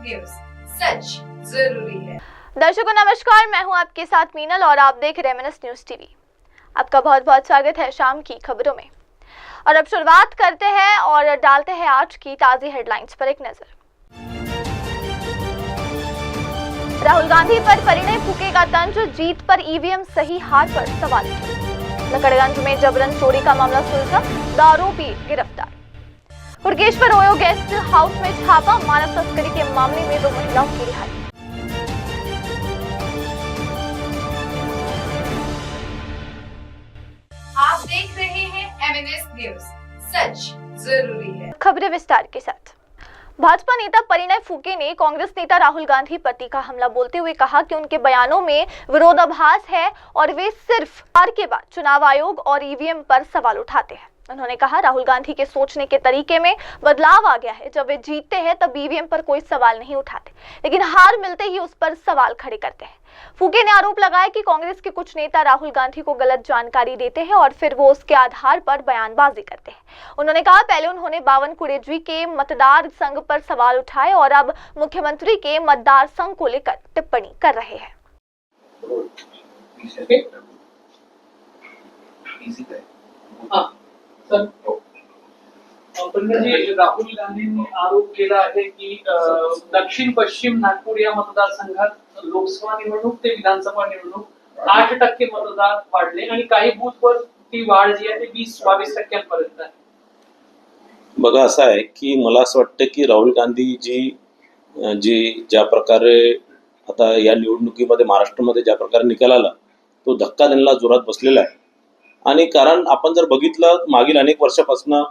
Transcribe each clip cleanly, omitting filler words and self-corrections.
News, सच जरूरी है। दर्शकों नमस्कार, मैं हूं आपके साथ मीनल और आप देख रहे हैं MNS न्यूज टीवी। आपका बहुत बहुत स्वागत है शाम की खबरों में। और अब शुरुआत करते हैं और डालते हैं आज की ताज़ी हेडलाइंस पर एक नजर। राहुल गांधी पर परिणय फूकेगा तंज, जीत पर ईवीएम सही हार पर सवाल। लकड़गंज में जबरन चोरी का मामला सुलझा, आरोपी गिरफ्तार। हुड़केश्वर ओयो गेस्ट हाउस में छापा, मानव तस्करी के मामले में 2 महिलाओं की रिहाई। आप देख रहे हैं MNS न्यूज, सच जरूरी है। खबरें विस्तार के साथ। भाजपा नेता परिणय फूके ने कांग्रेस नेता राहुल गांधी पर तीखा हमला बोलते हुए कहा कि उनके बयानों में विरोधाभास है और वे सिर्फ हार के बाद चुनाव आयोग और ईवीएम पर सवाल उठाते हैं। उन्होंने कहा राहुल गांधी के सोचने के तरीके में बदलाव आ गया है। जब वे जीतते हैं तब ईवीएम पर कोई सवाल नहीं उठाते, लेकिन हार मिलते ही उस पर सवाल खड़े करते हैं। फूके ने आरोप लगाया कि कांग्रेस के कुछ नेता राहुल गांधी को गलत जानकारी देते हैं और फिर वो उसके आधार पर बयानबाजी करते हैं। उन्होंने कहा पहले उन्होंने बावनकुड़े के मतदार संघ पर सवाल उठाए और अब मुख्यमंत्री के मतदार संघ को लेकर टिप्पणी कर रहे हैं। राहुल गांधींनी आरोप केला आहे की दक्षिण पश्चिम नागपूर या मतदारसंघात लोकसभा निवडणूक ते विधानसभा निवडणूक 8% मतदार वाढले आणि काही बूथवर ती वाढ जी आहे ती 20-22% आहे। बघा असं आहे की मला असं वाटतं की राहुल गांधी जी ज्या प्रकारे आता या निवडणुकीमध्ये महाराष्ट्रामध्ये ज्या प्रकारे निकाल आला तो धक्का त्यांना जोरात बसलेला आहे। आणि कारण आपण जर बघितलं मागील अनेक वर्षापासून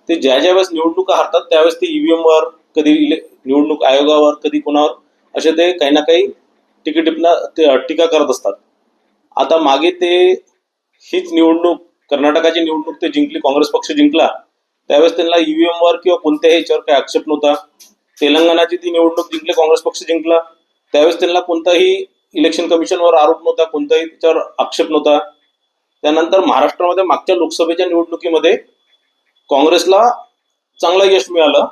ते ज्या वेळेस निवडणुका हरतात त्यावेळेस ते ईव्हीएम वर, कधी निवडणूक आयोगावर, कधी कोणावर असे ते काही ना काही टीका करत असतात। आता मागे ते हीच निवडणूक कर्नाटकाची निवडणूक ते जिंकली, काँग्रेस पक्ष जिंकला, त्यावेळेस त्यांना ईव्हीएम वर किंवा कोणत्याही याच्यावर काही आक्षेप नव्हता। तेलंगणाची ती निवडणूक जिंकली, काँग्रेस पक्ष जिंकला, त्यावेळेस त्यांना कोणताही इलेक्शन कमिशनवर आरोप नव्हता, कोणताही त्याच्यावर आक्षेप नव्हता। त्यानंतर महाराष्ट्रामध्ये मागच्या लोकसभेच्या निवडणुकीमध्ये काँग्रेसला चांगलं यश मिळालं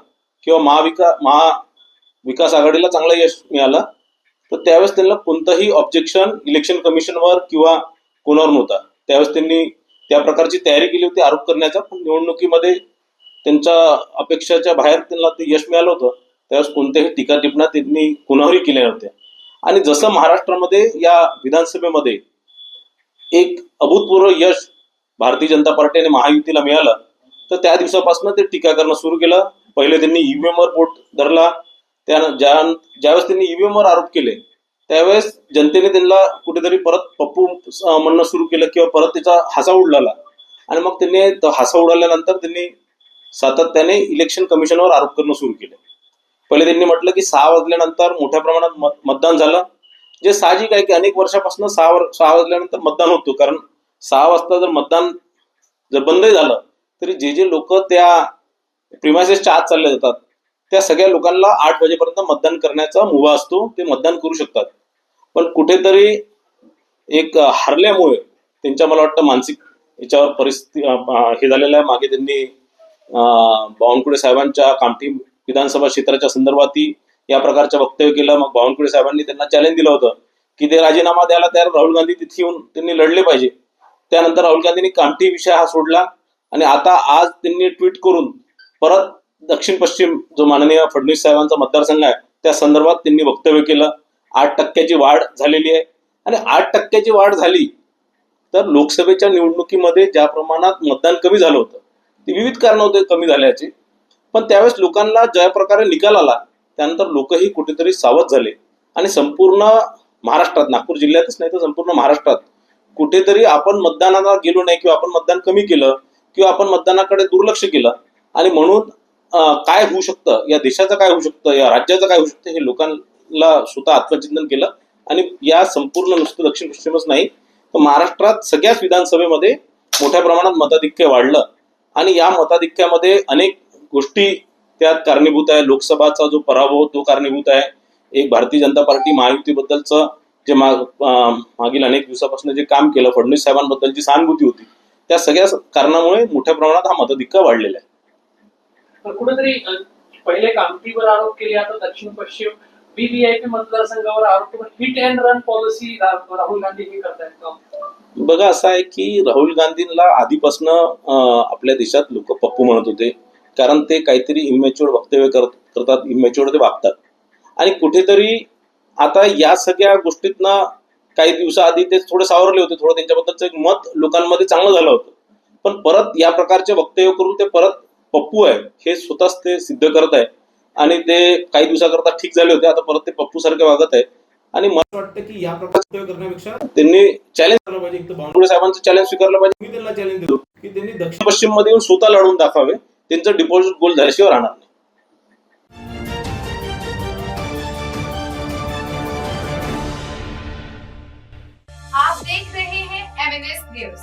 किंवा महाविकास आघाडीला चांगलं यश मिळालं, तर त्यावेळेस त्यांना कोणतंही ऑब्जेक्शन इलेक्शन कमिशनवर किंवा कोणावर नव्हता। त्यावेळेस त्यांनी त्या प्रकारची तयारी केली होती आरोप करण्याचा, पण निवडणुकीमध्ये त्यांच्या अपेक्षाच्या बाहेर त्यांना ते यश मिळालं होतं। त्यावेळेस कोणत्याही टीका टिप्पण्या त्यांनी कोणावरही केल्या नव्हत्या। आणि जसं महाराष्ट्रामध्ये या विधानसभेमध्ये एक अभूतपूर्व यश भारतीय जनता पार्टी आणि महायुतीला मिळालं, तर त्या दिवसापासून ते टीका करणं सुरू केलं। पहिले त्यांनी ईव्हीएम वर बोट धरला, ज्यावेळेस त्यांनी ईव्हीएम वर आरोप केले त्यावेळेस जनतेने त्यांना कुठेतरी परत पप्पू म्हणणं सुरू केलं किंवा परत त्याचा हासा उडवला। आणि मग त्यांनी हासा उडवल्यानंतर त्यांनी सातत्याने इलेक्शन कमिशनवर आरोप करणं सुरू केले। पहिले त्यांनी म्हटलं की 6 वाजल्यानंतर मोठ्या प्रमाणात मतदान झालं, जे साहजिक आहे की अनेक वर्षापासून 6 वाजल्यानंतर मतदान होतं, कारण 6 वाजता जर मतदान जर बंदही झालं तरी जे लोक त्या प्रिमायसेसच्या आत चालले जातात त्या सगळ्या लोकांना 8 वाजेपर्यंत मतदान करण्याचा मुभा असतो, ते मतदान करू शकतात। पण कुठेतरी एक हरल्यामुळे त्यांच्या मला वाटतं मानसिक याच्यावर परिस्थिती हे झालेलं आहे। मागे त्यांनी बावनकुळे साहेबांच्या कामठी विधानसभा क्षेत्राच्या संदर्भात या प्रकारचं वक्तव्य केलं। मग बावनकुळे साहेबांनी त्यांना चॅलेंज दिलं होतं की ते राजीनामा द्यायला तयार, राहुल गांधी तिथे येऊन त्यांनी लढले पाहिजे। त्यानंतर राहुल गांधींनी कामठी विषय हा सोडला आणि आता आज त्यांनी ट्विट करून परत दक्षिण पश्चिम जो माननीय फडणवीस साहेबांचा मतदारसंघ आहे त्या संदर्भात त्यांनी वक्तव्य केलं। 8% वाढ झालेली आहे आणि 8% वाढ झाली तर लोकसभेच्या निवडणुकीमध्ये ज्या प्रमाणात मतदान कमी झालं होतं ते विविध कारण होते कमी झाल्याचे, पण त्यावेळेस लोकांना ज्या प्रकारे निकाल आला त्यानंतर लोकही कुठेतरी सावध झाले आणि संपूर्ण महाराष्ट्रात, नागपूर जिल्ह्यातच नाही तर संपूर्ण महाराष्ट्रात कुठेतरी आपण मतदानाला गेलो नाही किंवा आपण मतदान कमी केलं किंवा आपण मतदानाकडे दुर्लक्ष केलं आणि म्हणून काय होऊ शकतं, या देशाचं काय होऊ शकतं, या राज्याचं काय होऊ शकतं हे लोकांना स्वतः आत्मचिंतन केलं। आणि या संपूर्ण नुसतं दक्षिण पश्चिमच नाही तर महाराष्ट्रात सगळ्याच विधानसभेमध्ये मोठ्या प्रमाणात मताधिक्य वाढलं आणि या मताधिक्यामध्ये अनेक गोष्टी त्यात कारणीभूत आहे। लोकसभाचा जो पराभव तो कारणीभूत आहे, एक भारतीय जनता पार्टी महायुतीबद्दलचं जे मागील अनेक दिवसापासून जे काम केलं, फडणवीस साहेबांबद्दलची सहानुभूती होती, त्या सगळ्या कारणामुळे मोठ्या प्रमाणात हा मताधिक्य वाढलेला आहे। कुठेतरी पहिले कामठीवर आरोप केले, आता दक्षिण पश्चिम VVIP मतदारसंघावर आरोप hit and run policy Rahul Gandhi हे करतायत का? बघा असं आहे की राहुल गांधींना आधीपासनं आपल्या देशात लोक पप्पू म्हणत होते, कारण ते काहीतरी इमॅच्युअर वक्तव्य करतात, इमॅच्युअर ते वागतात. आणि कुठेतरी आता या सगळ्या गोष्टीतनं काही दिवसाआधी ते थोडे सावरले होते, थोडं त्यांच्याबद्दलचं एक मत लोकांमध्ये चांगलं झालं होतं. पण परत या प्रकारचे वक्तव्य करून ते परत पप्पू आहे हे स्वतःच ते सिद्ध करत आहे. आणि ते काही दिवसाकरता ठीक झाले होते, आता परत ते पप्पू सारखे वागत आहे. आणि मला वाटतं की या प्रकारचे वक्तव्य करण्यापेक्षा त्यांनी चॅलेंज करायला पाहिजे. एक तर बावनकुळे साहेबांचं चॅलेंज स्वीकारलं पाहिजे. मी त्यांना चॅलेंज देतो की त्यांनी दक्षिण पश्चिम मध्ये येऊन स्वतः लढवून दाखवावे. त्यांचं डिपॉझिट गोल झाल्याशिवाय राहणार नाही. आप देख रहे हैं MNS न्यूज,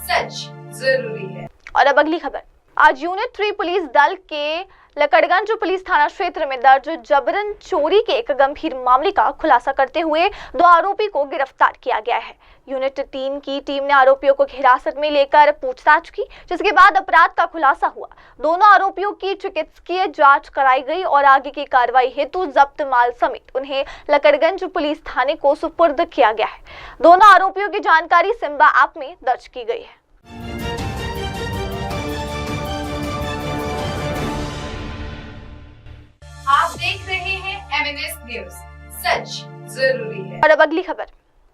सच जरूरी है। और अब अगली खबर। आज यूनिट 3 पुलिस दल के लकड़गंज पुलिस थाना क्षेत्र में दर्ज जबरन चोरी के एक गंभीर मामले का खुलासा करते हुए 2 आरोपी को गिरफ्तार किया गया है। यूनिट 3 की टीम ने आरोपियों को हिरासत में लेकर पूछताछ की, जिसके बाद अपराध का खुलासा हुआ। दोनों आरोपियों की चिकित्सकीय जांच कराई गई और आगे की कार्रवाई हेतु जब्त माल समेत उन्हें लकड़गंज पुलिस थाने को सुपुर्द किया गया है। दोनों आरोपियों की जानकारी सिम्बा ऐप में दर्ज की गई है। आप देख रहे हैं MNS न्यूज, सच जरूरी है। और अब अगली खबर।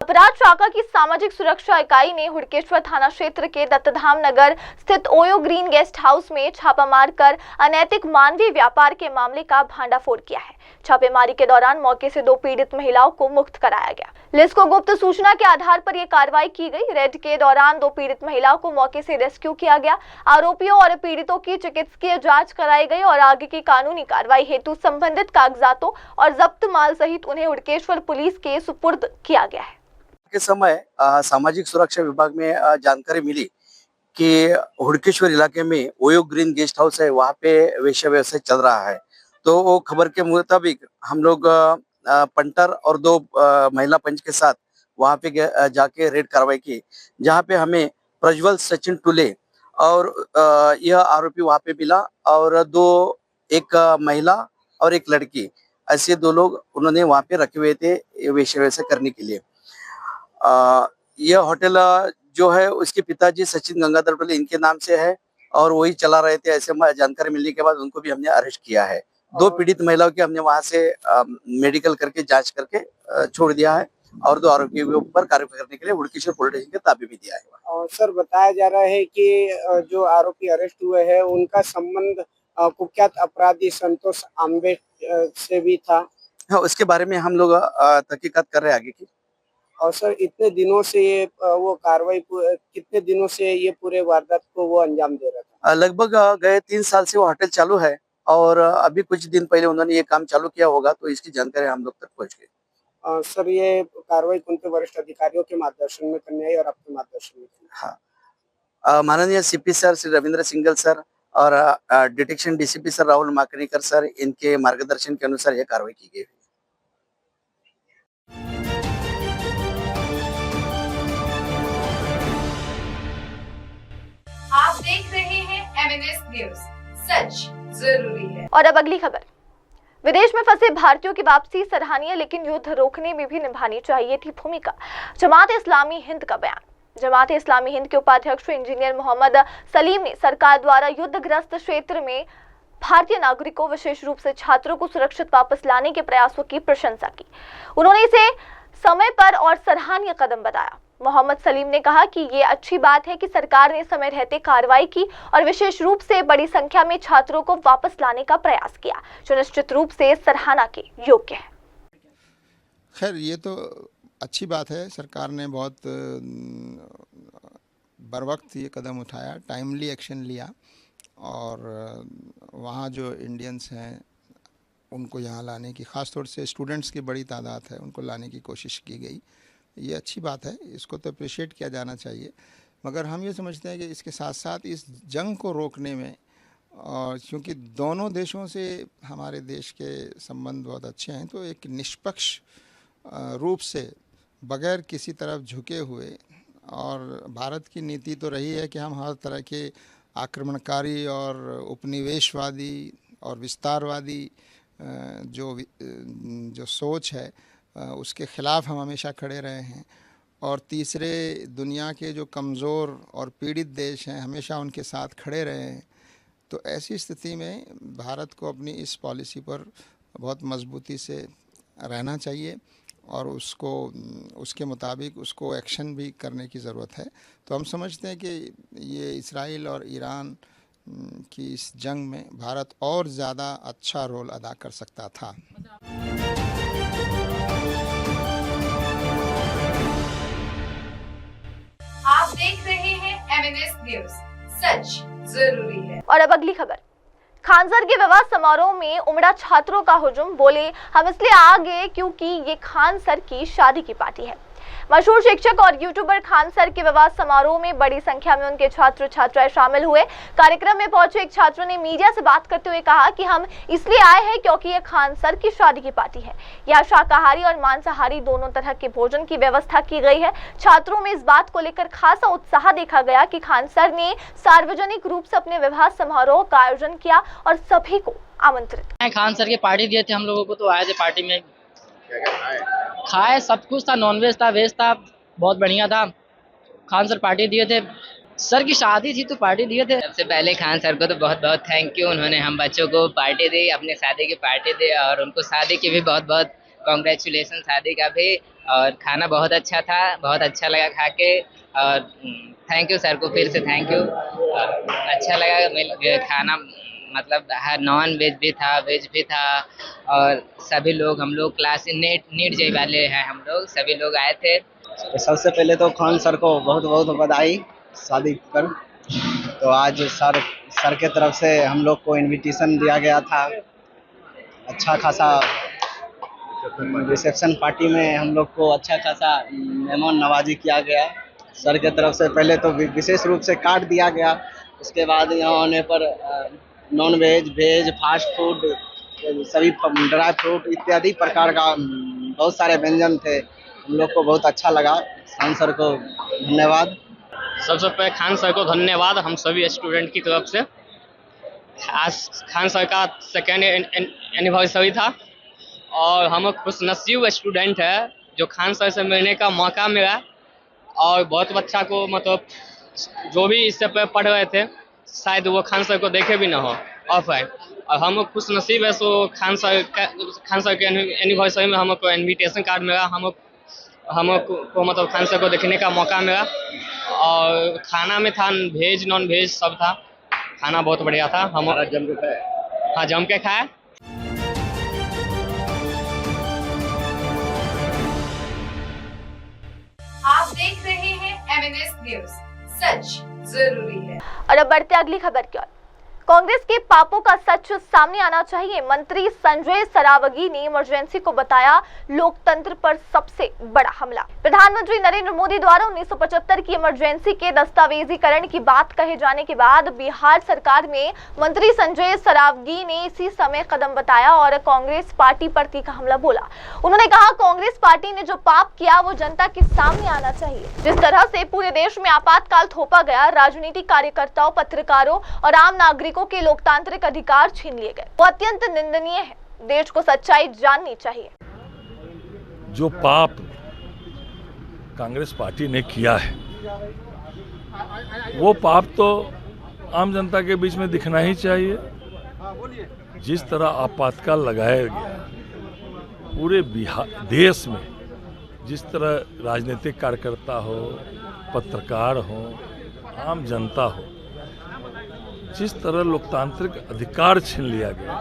अपराध शाखा की सामाजिक सुरक्षा इकाई ने हुड़केश्वर थाना क्षेत्र के दत्तधाम नगर स्थित ओयो ग्रीन गेस्ट हाउस में छापा मारकर अनैतिक मानवीय व्यापार के मामले का भांडाफोड़ किया है। छापेमारी के दौरान मौके से 2 पीड़ित महिलाओं को मुक्त कराया गया। पुलिस को गुप्त सूचना के आधार पर यह कार्रवाई की गई। रेड के दौरान 2 पीड़ित महिलाओं को मौके से रेस्क्यू किया गया। आरोपियों और पीड़ितों की चिकित्सकीय जांच कराई गई और आगे की कानूनी कार्रवाई हेतु संबंधित कागजातों और जब्त माल सहित उन्हें हुड़केश्वर पुलिस के सुपुर्द किया गया है। के समय सामाजिक सुरक्षा विभाग में जानकारी मिली कि हुड़केश्वर इलाके में ओयो ग्रीन गेस्ट हाउस है, वहाँ पे वेश्या व्यवसाय चल रहा है। तो वो खबर के मुताबिक हम लोग पंटर और 2 महिला पंच के साथ वहाँ पे जाके रेड कार्रवाई की, जहाँ पे हमें प्रज्वल सचिन टुले और यह आरोपी वहाँ पे मिला और एक महिला और एक लड़की, ऐसे 2 लोग उन्होंने वहाँ पे रखे हुए थे वेश्या व्यवसाय करने के लिए। यह होटल जो है उसके पिताजी सचिन गंगाधर टोले इनके नाम से है और वही चला रहे थे। ऐसे जानकारी मिलने के बाद उनको भी हमने अरेस्ट किया है। 2 पीड़ित महिलाओं की हमने वहां से मेडिकल करके जांच करके छोड़ दिया है और 2 आरोपियों के ऊपर कार्रवाई करने के लिए हुड़केश्वर पुलिस स्टेशन के ताबे भी दिया है। और सर बताया जा रहा है कि जो आरोपी अरेस्ट हुए हैं उनका संबंध कुख्यात अपराधी संतोष आम्बे से भी था। हाँ, उसके बारे में हम लोग तहकीकात कर रहे हैं आगे की। और सर इतने दिनों से ये वो कार्रवाई कितने दिनों से ये पूरे वारदात को वो अंजाम दे रहा था? लगभग गए 3 साल से वो होटल चालू है और अभी कुछ दिन पहले उन्होंने ये काम चालू किया होगा, तो इसकी जानकारी हम लोग तक पहुंच गई। सर ये कार्रवाई कौन से वरिष्ठ अधिकारियों के मार्गदर्शन में करनी है और आपके मार्गदर्शन में? हाँ, माननीय CP sir Shri Ravindra Singal sir और detection DCP sir Rahul Maknikar sir, इनके मार्गदर्शन के अनुसार यह कार्रवाई की गई। आप देख रहे हैं MNS न्यूज, सच जरूरी है। और अब अगली खबर। विदेश में फंसे भारतीयों की वापसी सराहनीय, लेकिन युद्ध रोकने में भी निभानी चाहिए थी भूमिका। जमात इस्लामी हिंद का बयान। जमात इस्लामी हिंद के उपाध्यक्ष इंजीनियर मोहम्मद सलीम ने सरकार द्वारा युद्धग्रस्त क्षेत्र में भारतीय नागरिकों, विशेष रूप से छात्रों को सुरक्षित वापस लाने के प्रयासों की प्रशंसा की। उन्होंने इसे समय पर और सराहनीय कदम बताया। मोहम्मद सलीम ने कहा कि ये अच्छी बात है कि सरकार ने समय रहते कार्रवाई की और विशेष रूप से बड़ी संख्या में छात्रों को वापस लाने का प्रयास किया, जो निश्चित रूप से सराहना के योग्य है। खैर ये तो अच्छी बात है, सरकार ने बहुत बरवक्त ये कदम उठाया, टाइमली एक्शन लिया और वहाँ जो इंडियंस हैं उनको यहाँ लाने की, ख़ास तौर से स्टूडेंट्स की बड़ी तादाद है, उनको लाने की कोशिश की गई। ये अच्छी बात है, इसको तो अप्रिशिएट किया जाना चाहिए। मगर हम ये समझते हैं कि इसके साथ साथ इस जंग को रोकने में, और क्योंकि दोनों देशों से हमारे देश के संबंध बहुत अच्छे हैं, तो एक निष्पक्ष रूप से बगैर किसी तरफ झुके हुए, और भारत की नीति तो रही है कि हम हर तरह के आक्रमणकारी और उपनिवेशवादी और विस्तारवादी जो सोच है उसके ख़िलाफ़ हम हमेशा खड़े रहे हैं। और तीसरे, दुनिया के जो कमज़ोर और पीड़ित देश हैं हमेशा उनके साथ खड़े रहे हैं। तो ऐसी स्थिति में भारत को अपनी इस पॉलिसी पर बहुत मजबूती से रहना चाहिए और उसके मुताबिक उसको एक्शन भी करने की ज़रूरत है। तो हम समझते हैं कि ये इसराइल और ईरान की इस जंग में भारत और ज़्यादा अच्छा रोल अदा कर सकता था। आप देख रहे हैं MNS न्यूज, सच जरूरी है। और अब अगली खबर। खानसर के विवाह समारोह में उमड़ा छात्रों का हुजूम। बोले, हम इसलिए आ गए क्योंकि ये खानसर की शादी की पार्टी है। मशहूर शिक्षक और यूट्यूबर खानसर के विवाह समारोह में बड़ी संख्या में उनके छात्र छात्राएं शामिल हुए। कार्यक्रम में पहुंचे एक छात्र ने मीडिया से बात करते हुए कहा कि हम इसलिए आए हैं क्योंकि ये खानसर की शादी की पार्टी है। यहाँ शाकाहारी और मांसाहारी दोनों तरह के भोजन की व्यवस्था की गई है। छात्रों में इस बात को लेकर खासा उत्साह देखा गया कि खानसर ने सार्वजनिक रूप से अपने विवाह समारोह का आयोजन किया और सभी को आमंत्रित। खानसर के पार्टी दिए थे हम लोगों को, तो आए थे पार्टी में। खाए सब कुछ था, नॉनवेज था, वेज था, बहुत बढ़िया था। खान सर पार्टी दिए थे, सर की शादी थी तो पार्टी दिए थे। सबसे पहले खान सर को तो बहुत बहुत थैंक यू, उन्होंने हम बच्चों को पार्टी दी, अपने शादी की पार्टी दी और उनको शादी की भी बहुत बहुत कॉन्ग्रेचुलेसन, शादी का भी। और खाना बहुत अच्छा था, बहुत अच्छा लगा खा के। और थैंक यू सर को, फिर से थैंक यू। अच्छा लगा खाना, मतलब हर नॉन वेज भी था, वेज भी था। और सभी लोग, हम लोग क्लास नीट जे वाले हैं, हम लोग सभी लोग आए थे। तो सबसे पहले तो खान सर को बहुत बहुत बधाई शादी पर। तो आज सर के तरफ से हम लोग को इनविटेशन दिया गया था। अच्छा खासा रिसेप्शन पार्टी में हम लोग को अच्छा खासा मेहमान नवाजी किया गया। सर के तरफ से पहले तो विशेष रूप से कार्ड दिया गया, उसके बाद यहाँ आने पर non veg, veg, fast food, सभी ड्राई फ्रूट इत्यादि प्रकार का बहुत सारे व्यंजन थे। हम लोग को बहुत अच्छा लगा। खान सर को धन्यवाद। सबसे पहले खान सर को धन्यवाद हम सभी स्टूडेंट की तरफ से। आज खान सर का सेकेंड एनिवर्सरी था और हम खुशनसीब स्टूडेंट है जो खान सर से मिलने का मौका मिला। और बहुत बच्चा को, मतलब जो भी इससे पढ़ रहे थे शायद वो खान सर को देखे भी ना हो ऑफलाइन। और हम खुश नसीब है, सो खान सर के एनिवर्सरी में हमको इनविटेशन कार्ड मिला, हमको मतलब खान सर को देखने का मौका मिला। और खाना में था वेज नॉन वेज सब था, खाना बहुत बढ़िया था। हम जम के खाए। आप देख रहे हैं MNS न्यूज, सच जरूरी है। और अब बढ़ते अगली खबर की ओर। कांग्रेस के पापों का सच सामने आना चाहिए। मंत्री संजय सरावगी ने इमरजेंसी को बताया लोकतंत्र पर सबसे बड़ा हमला। प्रधानमंत्री नरेंद्र मोदी द्वारा 1975 की इमरजेंसी के दस्तावेजीकरण की बात कहे जाने के बाद बिहार सरकार में मंत्री संजय सरावगी ने इसी समय कदम बताया और कांग्रेस पार्टी पर तीखा हमला बोला। उन्होंने कहा, कांग्रेस पार्टी ने जो पाप किया वो जनता के सामने आना चाहिए। जिस तरह से पूरे देश में आपातकाल थोपा गया, राजनीतिक कार्यकर्ताओं, पत्रकारों और आम नागरिकों के लोकतांत्रिक अधिकार छीन लिए गए, वो अत्यंत निंदनीय है। देश को सच्चाई जाननी चाहिए। जो पाप कांग्रेस पार्टी ने किया है वो पाप तो आम जनता के बीच में दिखना ही चाहिए। जिस तरह आपातकाल लगाया गया पूरे बिहार देश में, जिस तरह राजनीतिक कार्यकर्ता हो, पत्रकार हो, आम जनता हो, जिस तरह लोकतांत्रिक अधिकार छीन लिया गया,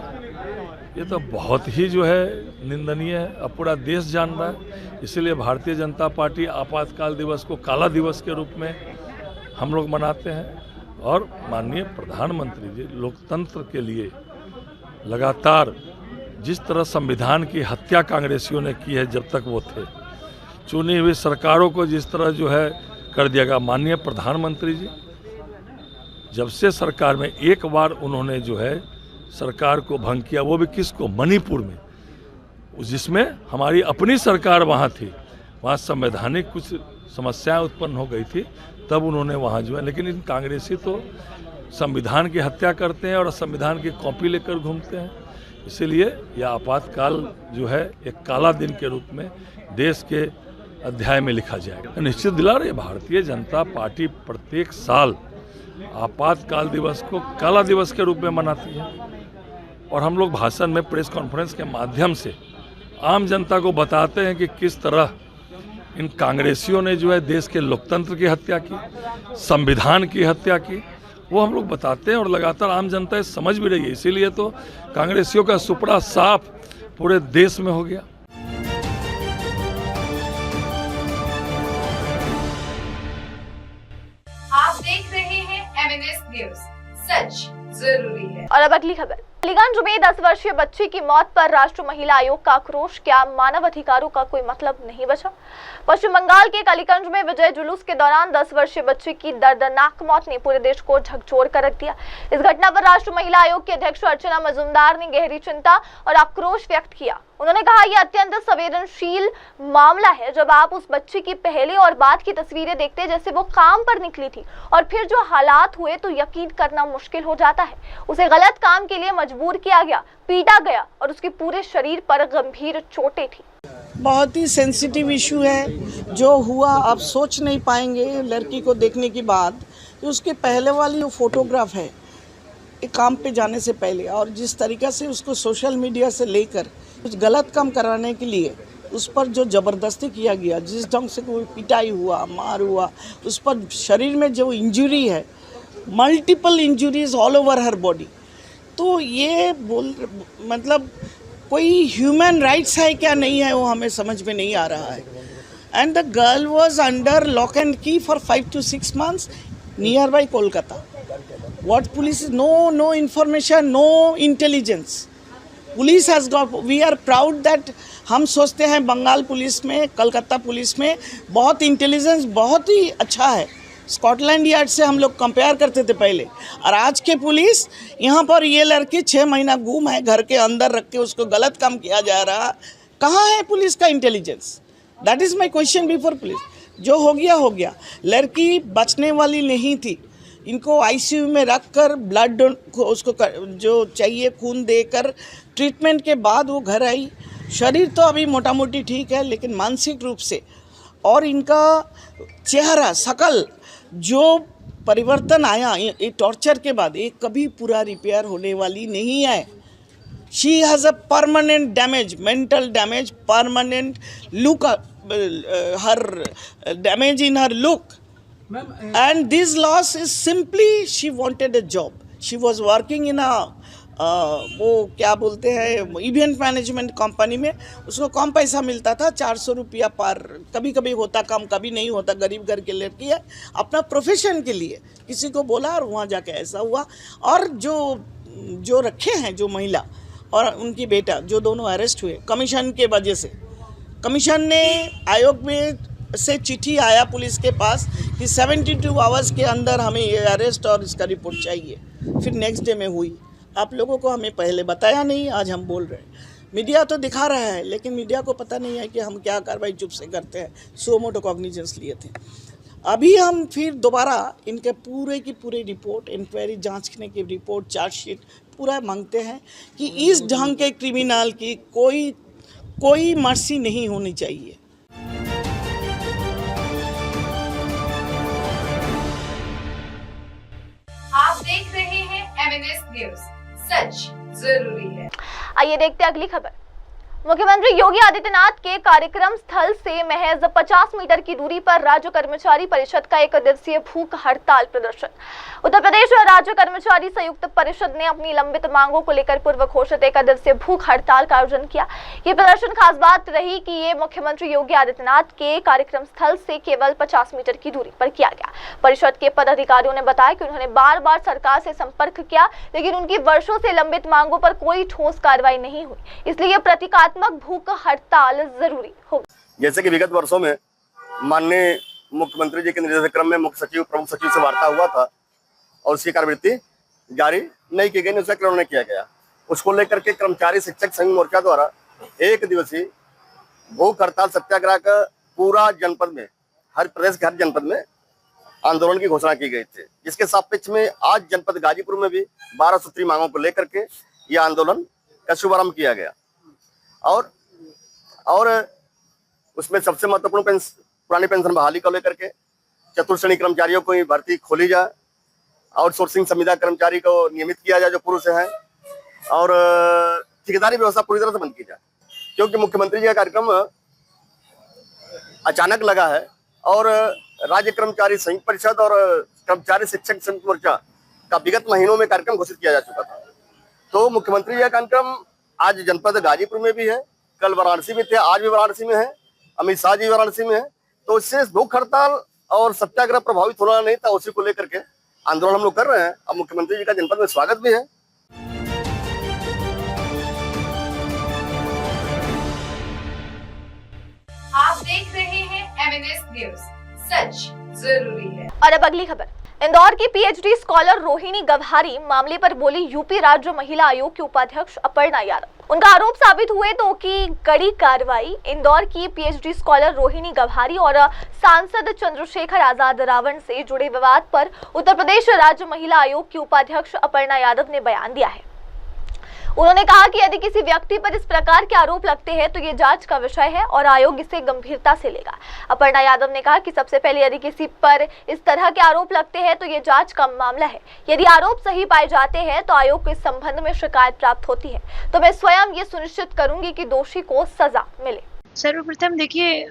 ये तो बहुत ही जो है निंदनीय है। अब पूरा देश जान रहा है। इसलिए भारतीय जनता पार्टी आपातकाल दिवस को काला दिवस के रूप में हम लोग मनाते हैं। और माननीय प्रधानमंत्री जी लोकतंत्र के लिए लगातार जिस तरह संविधान की हत्या कांग्रेसियों ने की है, जब तक वो थे, चुनी हुई सरकारों को जिस तरह जो है कर दिया गया। माननीय प्रधानमंत्री जी जब से सरकार में एक बार उन्होंने जो है सरकार को भंग किया, वो भी किसको, मणिपुर में, जिसमें हमारी अपनी सरकार वहाँ थी, वहाँ संवैधानिक कुछ समस्याएं उत्पन्न हो गई थी, तब उन्होंने वहाँ जो है। लेकिन इन कांग्रेसी तो संविधान की हत्या करते हैं और संविधान की कॉपी लेकर घूमते हैं। इसीलिए यह आपातकाल जो है एक काला दिन के रूप में देश के अध्याय में लिखा जाएगा। निश्चित दिला रही भारतीय जनता पार्टी प्रत्येक साल आपातकाल दिवस को काला दिवस के रूप में मनाती है और हम लोग भाषण में प्रेस कॉन्फ्रेंस के माध्यम से आम जनता को बताते हैं कि किस तरह इन कांग्रेसियों ने जो है देश के लोकतंत्र की हत्या की, संविधान की हत्या की, वो हम लोग बताते हैं और लगातार आम जनता ये समझ भी रही है। इसीलिए तो कांग्रेसियों का सुपड़ा साफ पूरे देश में हो गया। आप देख रहे हैं MNS न्यूज, सच जरूरी है। और अब अगली खबर। अलीगंज में 10 वर्षीय बच्ची की मौत पर राष्ट्रीय महिला आयोग का आक्रोश। क्या मानव अधिकारों का कोई मतलब नहीं बचा? पश्चिम बंगाल के अलीगंज में विजय जुलूस के दौरान 10 वर्षीय बच्ची की दर्दनाक मौत ने पूरे देश को झकझोर कर रख दिया। इस घटना पर राष्ट्रीय महिला आयोग की अध्यक्ष अर्चना मजूमदार ने गहरी चिंता और आक्रोश व्यक्त किया। उन्होंने कहा, यह अत्यंत संवेदनशील मामला है। जब आप उस बच्ची की पहले और बाद की तस्वीरें देखते हैं जैसे वो काम पर निकली थी और फिर जो हालात हुए तो यकीन करना मुश्किल हो जाता है। उसे गलत काम के लिए मजबूर किया गया, पीटा गया और उसके पूरे शरीर पर गंभीर चोटें थी। बहुत ही सेंसिटिव इशू है जो हुआ। आप सोच नहीं पाएंगे लड़की को देखने के बाद कि उसके पहले वाली जो फोटोग्राफ है एक काम पे जाने से पहले, और जिस तरीक़ा से उसको सोशल मीडिया से लेकर कुछ गलत काम कराने के लिए उस पर जो ज़बरदस्ती किया गया, जिस ढंग से कोई पिटाई हुआ, मार हुआ, उस पर शरीर में जो इंजरी है, मल्टीपल इंजरीज ऑल ओवर हर बॉडी, तो ये मतलब कोई ह्यूमन राइट्स है क्या नहीं है वो हमें समझ में नहीं आ रहा है। And the girl was under lock and key for 5 to 6 months near by Kolkata. What police is no information, no intelligence. Police has got, we are proud that हम सोचते हैं बंगाल पुलिस में, कलकत्ता पुलिस में बहुत इंटेलिजेंस बहुत ही अच्छा है। स्कॉटलैंड यार्ड से हम लोग कंपेयर करते थे पहले, और आज के पुलिस यहाँ पर ये लड़की 6 महीना गुम है, घर के अंदर रख के उसको गलत काम किया जा रहा। कहाँ है पुलिस का intelligence? That is my question before police. जो हो गया। लड़की बचने वाली नहीं थी। इनको आईसीयू में रखकर ब्लड उसको जो चाहिए खून देकर ट्रीटमेंट के बाद वो घर आई। शरीर तो अभी मोटा मोटी ठीक है, लेकिन मानसिक रूप से और इनका चेहरा शकल जो परिवर्तन आया ये टॉर्चर के बाद, ये कभी पूरा रिपेयर होने वाली नहीं है। She has a permanent damage, mental damage, permanent look, her damage in her look. And this loss is simply she wanted a job. She was working in a वो क्या बोलते हैं इवेंट मैनेजमेंट कंपनी में। उसको कम पैसा मिलता था, 400 रुपया पर, कभी कभी होता कम, कभी नहीं होता। गरीब घर की लड़की है, अपना प्रोफेशन के लिए किसी को बोला और वहाँ जाके ऐसा हुआ। और जो रखे हैं जो महिला और उनकी बेटा, जो दोनों अरेस्ट हुए कमीशन के वजह से। कमीशन ने आयोग में से चिट्ठी आया पुलिस के पास कि 72 आवर्स के अंदर हमें ये अरेस्ट और इसका रिपोर्ट चाहिए। फिर नेक्स्ट डे में हुई। आप लोगों को हमें पहले बताया नहीं, आज हम बोल रहे हैं। मीडिया तो दिखा रहा है, लेकिन मीडिया को पता नहीं है कि हम क्या कार्रवाई चुप से करते हैं। सो मोटो कॉग्निजेंस लिए थे। अभी हम फिर दोबारा इनके पूरे की पूरी रिपोर्ट, इंक्वायरी जांचने की रिपोर्ट, चार्जशीट पूरा मांगते हैं कि इस ढंग के क्रिमिनल की कोई मर्सी नहीं होनी चाहिए। आप देख रहे हैं MNS न्यूज, सच जरूरी है। आइए देखते हैं अगली खबर। मुख्यमंत्री योगी आदित्यनाथ के कार्यक्रम स्थल से महज 50 मीटर की दूरी पर राज्य कर्मचारी परिषद का 1 दिवसीय भूख हड़ताल प्रदर्शन। उत्तर प्रदेश राज्य कर्मचारी संयुक्त परिषद ने अपनी लंबित मांगों को लेकर पूर्व घोषित 1 दिवसीय भूख हड़ताल का आयोजन किया। ये प्रदर्शन खास बात रही कि ये मुख्यमंत्री योगी आदित्यनाथ के कार्यक्रम स्थल से केवल 50 मीटर की दूरी पर किया गया। परिषद के पदाधिकारियों ने बताया कि उन्होंने बार-बार सरकार से संपर्क किया, लेकिन उनकी वर्षों से लंबित मांगों पर कोई ठोस कार्रवाई नहीं हुई। इसलिए प्रतीकात्मक भूख हड़ताल जरूरी होगी। जैसे कि विगत वर्षों में माननीय मुख्यमंत्री जी के निर्देश क्रम में मुख्य सचिव, प्रमुख सचिव से वार्ता हुआ था और उसकी कार्यवृत्ति जारी नहीं की गई, उसका क्रियान्वयन किया गया। उसको लेकर के कर्मचारी शिक्षक संघ मोर्चा द्वारा 1 दिवसीय भूख हड़ताल सत्याग्रह का पूरा जनपद में, हर प्रदेश के हर जनपद में आंदोलन की घोषणा की गई थी। जिसके सापेक्ष में आज जनपद गाजीपुर में भी 12 सूत्री मांगों को लेकर के यह आंदोलन का शुभारंभ किया गया। और उसमें सबसे महत्वपूर्ण पुरानी पेंशन बहाली को लेकर के चतुर्श्रेणी कर्मचारियों को भर्ती खोली जाए, आउटसोर्सिंग संविदा कर्मचारी को नियमित किया जाए जो पूर्व से है, और ठेकेदारी व्यवस्था पूरी तरह से बंद की जाए, क्योंकि मुख्यमंत्री जी का कार्यक्रम अचानक लगा है और राज्य कर्मचारी संयुक्त परिषद और कर्मचारी शिक्षक संयुक्त मोर्चा का विगत महीनों में कार्यक्रम घोषित किया जा चुका था। तो मुख्यमंत्री जी का कार्यक्रम आज जनपद गाजीपुर में भी है, कल वाराणसी में थे, आज भी वाराणसी में है, अमित शाह जी वाराणसी में है। तो इससे भूख हड़ताल और सत्याग्रह प्रभावित होना नहीं था, उसी को लेकर के आंदोलन हम लोग कर रहे हैं। अब मुख्यमंत्री जी का जनपद में स्वागत भी है। आप देख रहे हैं MNS न्यूज, सच जरूरी है। और अब अगली खबर। इंदौर की पीएचडी स्कॉलर रोहिणी गवहारी मामले पर बोली यूपी राज्य महिला आयोग की उपाध्यक्ष अपर्णा यादव। उनका आरोप साबित हुए तो की कड़ी कार्रवाई। इंदौर की पीएचडी स्कॉलर रोहिणी गवहारी और सांसद चंद्रशेखर आजाद रावण से जुड़े विवाद पर उत्तर प्रदेश राज्य महिला आयोग की उपाध्यक्ष अपर्णा यादव ने बयान दिया है। उन्होंने कहा कि यदि किसी व्यक्ति पर इस प्रकार के आरोप लगते हैं तो ये जांच का विषय है और आयोग इसे गंभीरता से लेगा। अपर्णा यादव ने कहा कि सबसे पहले यदि किसी पर इस तरह के आरोप लगते हैं तो ये जांच का मामला है। यदि आरोप सही पाए जाते हैं तो आयोग को इस संबंध में शिकायत प्राप्त होती है तो मैं स्वयं ये सुनिश्चित करूंगी कि दोषी को सजा मिले। सर्वप्रथम देखिए,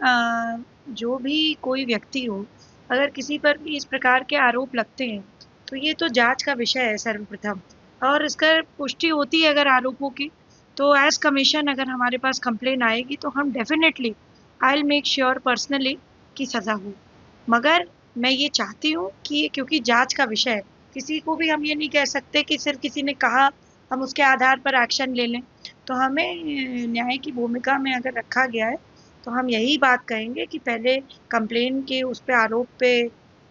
जो भी कोई व्यक्ति हो, अगर किसी पर भी इस प्रकार के आरोप लगते हैं तो ये तो जांच का विषय है सर्वप्रथम, और इसका पुष्टि होती है अगर आरोपों की, तो एज कमीशन अगर हमारे पास कंप्लेन आएगी तो हम definitely I will make sure personally कि सज़ा हो। मगर मैं ये चाहती हूँ कि क्योंकि जांच का विषय है, किसी को भी हम ये नहीं कह सकते कि सिर्फ किसी ने कहा हम उसके आधार पर एक्शन ले लें। तो हमें न्याय की भूमिका में अगर रखा गया है तो हम यही बात कहेंगे कि पहले कंप्लेन के उस पे आरोप पे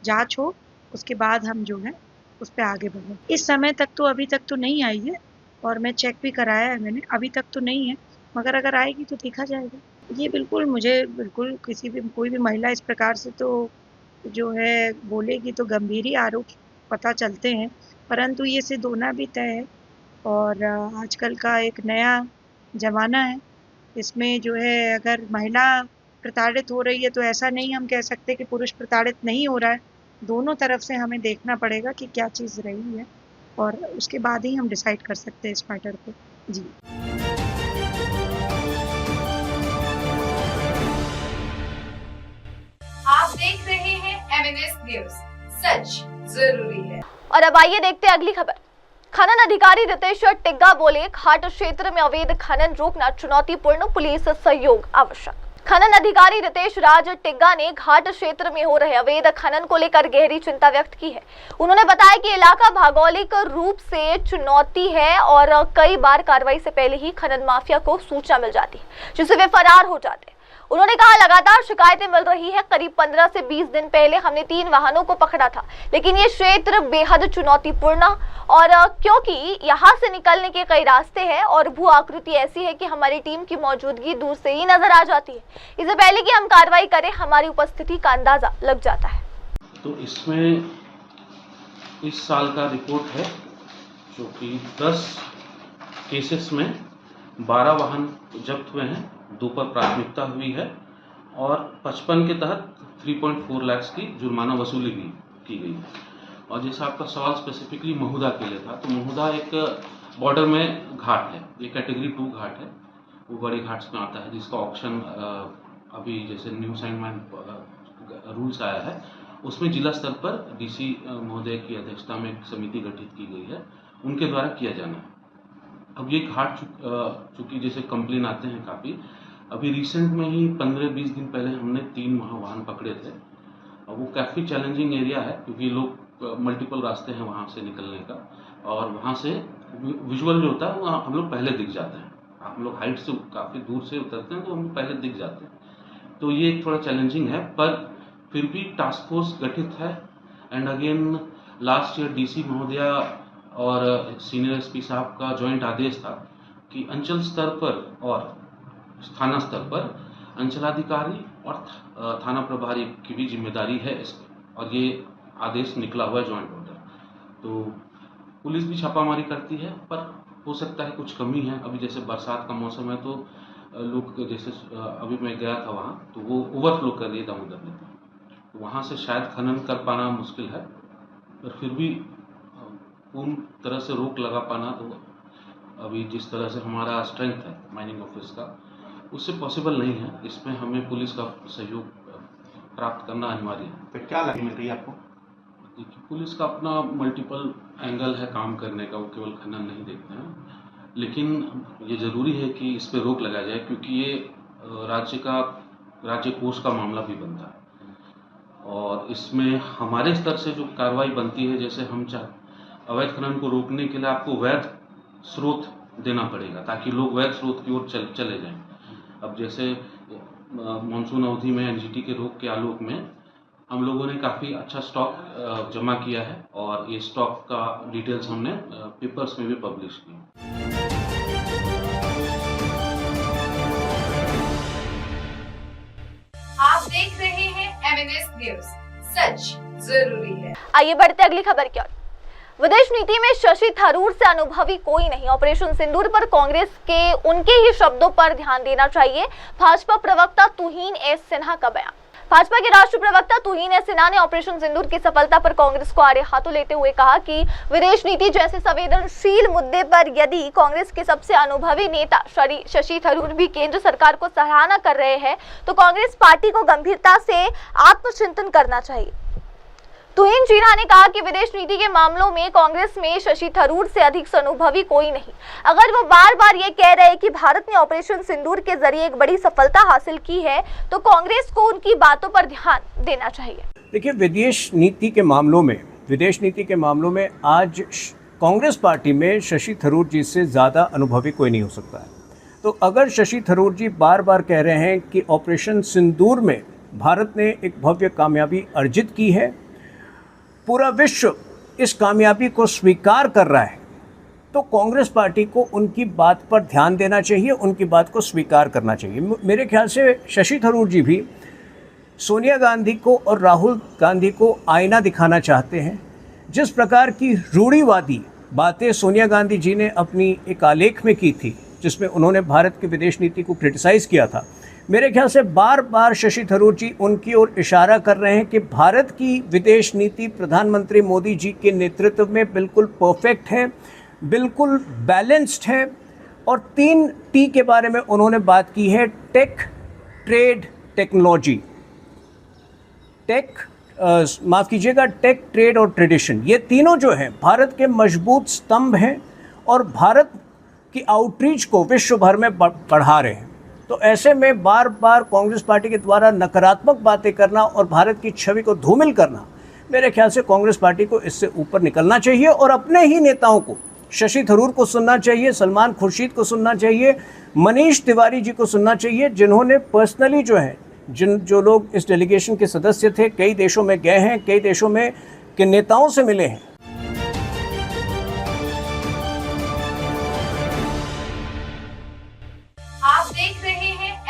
जांच हो, उसके बाद हम जो है उस पर आगे बढ़ें। इस समय तक तो अभी तक तो नहीं आई है और मैं चेक भी कराया है मैंने, अभी तक तो नहीं है, मगर अगर आएगी तो देखा जाएगा। ये बिल्कुल किसी भी कोई भी महिला इस प्रकार से तो जो है बोलेगी तो गंभीर ही आरोप पता चलते हैं, परंतु ये सिद्ध होना भी तय है। और आजकल का एक नया ज़माना है, इसमें जो है अगर महिला प्रताड़ित हो रही है तो ऐसा नहीं हम कह सकते कि पुरुष प्रताड़ित नहीं हो रहा है। दोनों तरफ से हमें देखना पड़ेगा कि क्या चीज़ रही है और उसके बाद ही हम डिसाइड कर सकते हैं इस मैटर को। जी, आप देख रहे हैं MNS न्यूज, सच जरूरी है। और अब आइए देखते हैं अगली खबर। खनन अधिकारी रितेश टिग्गा बोले घाट क्षेत्र में अवैध खनन रोकना चुनौतीपूर्ण, पुलिस सहयोग आवश्यक। खनन अधिकारी रितेश राज टिग्गा ने घाट क्षेत्र में हो रहे अवैध खनन को लेकर गहरी चिंता व्यक्त की है। उन्होंने बताया कि इलाका भौगोलिक रूप से चुनौती है और कई बार कार्रवाई से पहले ही खनन माफिया को सूचना मिल जाती है जिससे वे फरार हो जाते हैं। उन्होंने कहा लगातार शिकायतें मिल रही है। करीब 15 से 20 दिन पहले हमने 3 वाहनों को पकड़ा था, लेकिन ये क्षेत्र बेहद चुनौतीपूर्ण और क्योंकि यहाँ से निकलने के कई रास्ते हैं और भू आकृति ऐसी है कि हमारी टीम की मौजूदगी दूर से ही नजर आ जाती है। इससे पहले कि हम कार्रवाई करें हमारी उपस्थिति का अंदाजा लग जाता है। तो इसमें इस साल का रिपोर्ट है जो कि 10 केसेस में 12 वाहन जब्त हुए हैं, 2 पर प्राथमिकता हुई है और 55 के तहत 3.4 लाख की जुर्माना वसूली भी की गई है। और जैसा आपका सवाल स्पेसिफिकली महुदा के लिए था, तो महुदा एक बॉर्डर में घाट है, ये कैटेगरी 2 घाट है, वो बड़े घाट्स में आता है जिसका ऑप्शन अभी जैसे न्यू असाइनमेंट रूल्स आया है, उसमें जिला स्तर पर डीसी महोदय की अध्यक्षता में एक समिति गठित की गई है, उनके द्वारा किया जाना है। अब ये घाट चूँकि जैसे कंप्लेन आते हैं काफ़ी, अभी रिसेंट में ही 15-20 दिन पहले हमने 3 वहाँ वाहन पकड़े थे और वो काफ़ी चैलेंजिंग एरिया है क्योंकि लोग मल्टीपल रास्ते हैं वहाँ से निकलने का और वहाँ से विजुअल जो होता है वो हम लोग पहले दिख जाते हैं। हम लोग हाइट से काफ़ी दूर से उतरते हैं तो हम पहले दिख जाते हैं, तो ये थोड़ा चैलेंजिंग है, पर फिर भी टास्क फोर्स गठित है। And again last year DC महोदया और सीनियर एसपी साहब का जॉइंट आदेश था कि अंचल स्तर पर और थाना स्तर पर अंचलाधिकारी और थाना प्रभारी की भी जिम्मेदारी है इस पर, और ये आदेश निकला हुआ है जॉइंट ऑर्डर। तो पुलिस भी छापामारी करती है, पर हो सकता है कुछ कमी है। अभी जैसे बरसात का मौसम है तो लोग जैसे अभी मैं गया था वहाँ, तो वो ओवरफ्लो कर रही है दामोदर नदी, तो वहाँ से शायद खनन कर पाना मुश्किल है, पर फिर भी पूर्ण तरह से रोक लगा पाना तो अभी जिस तरह से हमारा स्ट्रेंथ है माइनिंग ऑफिस का, उससे पॉसिबल नहीं है। इसमें हमें पुलिस का सहयोग प्राप्त करना अनिवार्य है। तो क्या लगी मिल रही है आपको? देखिए, पुलिस का अपना मल्टीपल एंगल है काम करने का, वो केवल खनन नहीं देखते हैं, लेकिन ये ज़रूरी है कि इस पर रोक लगाया जाए, क्योंकि ये राज्य कोष का मामला भी बनता है और इसमें हमारे स्तर से जो कार्रवाई बनती है, जैसे हम अवैध खनन को रोकने के लिए आपको वैध स्रोत देना पड़ेगा ताकि लोग वैध स्रोत की ओर चले जाएं। अब जैसे मानसून अवधि में एनजीटी के रोक के आलोक में हम लोगों ने काफ़ी अच्छा स्टॉक जमा किया है और ये स्टॉक का डिटेल्स हमने पेपर्स में भी पब्लिश किए। आप देख रहे हैं MNS न्यूज, सच जरूरी है। आइए बढ़ते अगली खबर की ओर। विदेश नीति में शशि थरूर से अनुभवी कोई नहीं, ऑपरेशन सिंदूर पर कांग्रेस के उनके ही शब्दों पर ध्यान देना चाहिए, भाजपा प्रवक्ता तुहीन एस सिन्हा का बयान। भाजपा के राष्ट्रीय प्रवक्ता तुहीन एस सिन्हा ने ऑपरेशन सिंदूर की सफलता पर कांग्रेस को आड़े हाथों लेते हुए कहा कि विदेश नीति जैसे संवेदनशील मुद्दे पर यदि कांग्रेस के सबसे अनुभवी नेता शशि थरूर भी केंद्र सरकार को सराहना कर रहे हैं तो कांग्रेस पार्टी को गंभीरता से आत्मचिंतन करना चाहिए। तुहीन सिन्हा ने कहा कि विदेश नीति के मामलों में कांग्रेस में शशि थरूर से अधिक अनुभवी कोई नहीं। अगर वो बार बार ये कह रहे हैं कि भारत ने ऑपरेशन सिंदूर के जरिए एक बड़ी सफलता हासिल की है तो कांग्रेस को उनकी बातों पर ध्यान देना चाहिए। देखिए, विदेश नीति के मामलों में आज कांग्रेस पार्टी में शशि थरूर जी से ज़्यादा अनुभवी कोई नहीं हो सकता है। तो अगर शशि थरूर जी बार बार कह रहे हैं कि ऑपरेशन सिंदूर में भारत ने एक भव्य कामयाबी अर्जित की है, पूरा विश्व इस कामयाबी को स्वीकार कर रहा है, तो कांग्रेस पार्टी को उनकी बात पर ध्यान देना चाहिए, उनकी बात को स्वीकार करना चाहिए। मेरे ख्याल से शशि थरूर जी भी सोनिया गांधी को और राहुल गांधी को आईना दिखाना चाहते हैं। जिस प्रकार की रूढ़िवादी बातें सोनिया गांधी जी ने अपनी एक आलेख में की थी, जिसमें उन्होंने भारत की विदेश नीति को क्रिटिसाइज़ किया था, मेरे ख्याल से बार बार शशि थरूर जी उनकी ओर इशारा कर रहे हैं कि भारत की विदेश नीति प्रधानमंत्री मोदी जी के नेतृत्व में बिल्कुल परफेक्ट है, बिल्कुल बैलेंस्ड है। और 3 टी के बारे में उन्होंने बात की है, tech, trade, technology. Tech, trade और ट्रेडिशन, ये तीनों जो हैं भारत के मजबूत स्तंभ हैं और भारत की आउटरीच को विश्व भर में बढ़ा रहे हैं। तो ऐसे में बार बार कांग्रेस पार्टी के द्वारा नकारात्मक बातें करना और भारत की छवि को धूमिल करना, मेरे ख्याल से कांग्रेस पार्टी को इससे ऊपर निकलना चाहिए और अपने ही नेताओं को, शशि थरूर को सुनना चाहिए, सलमान खुर्शीद को सुनना चाहिए, मनीष तिवारी जी को सुनना चाहिए, जिन्होंने पर्सनली जो लोग इस डेलीगेशन के सदस्य थे, कई देशों में गए हैं, कई देशों में के नेताओं से मिले हैं।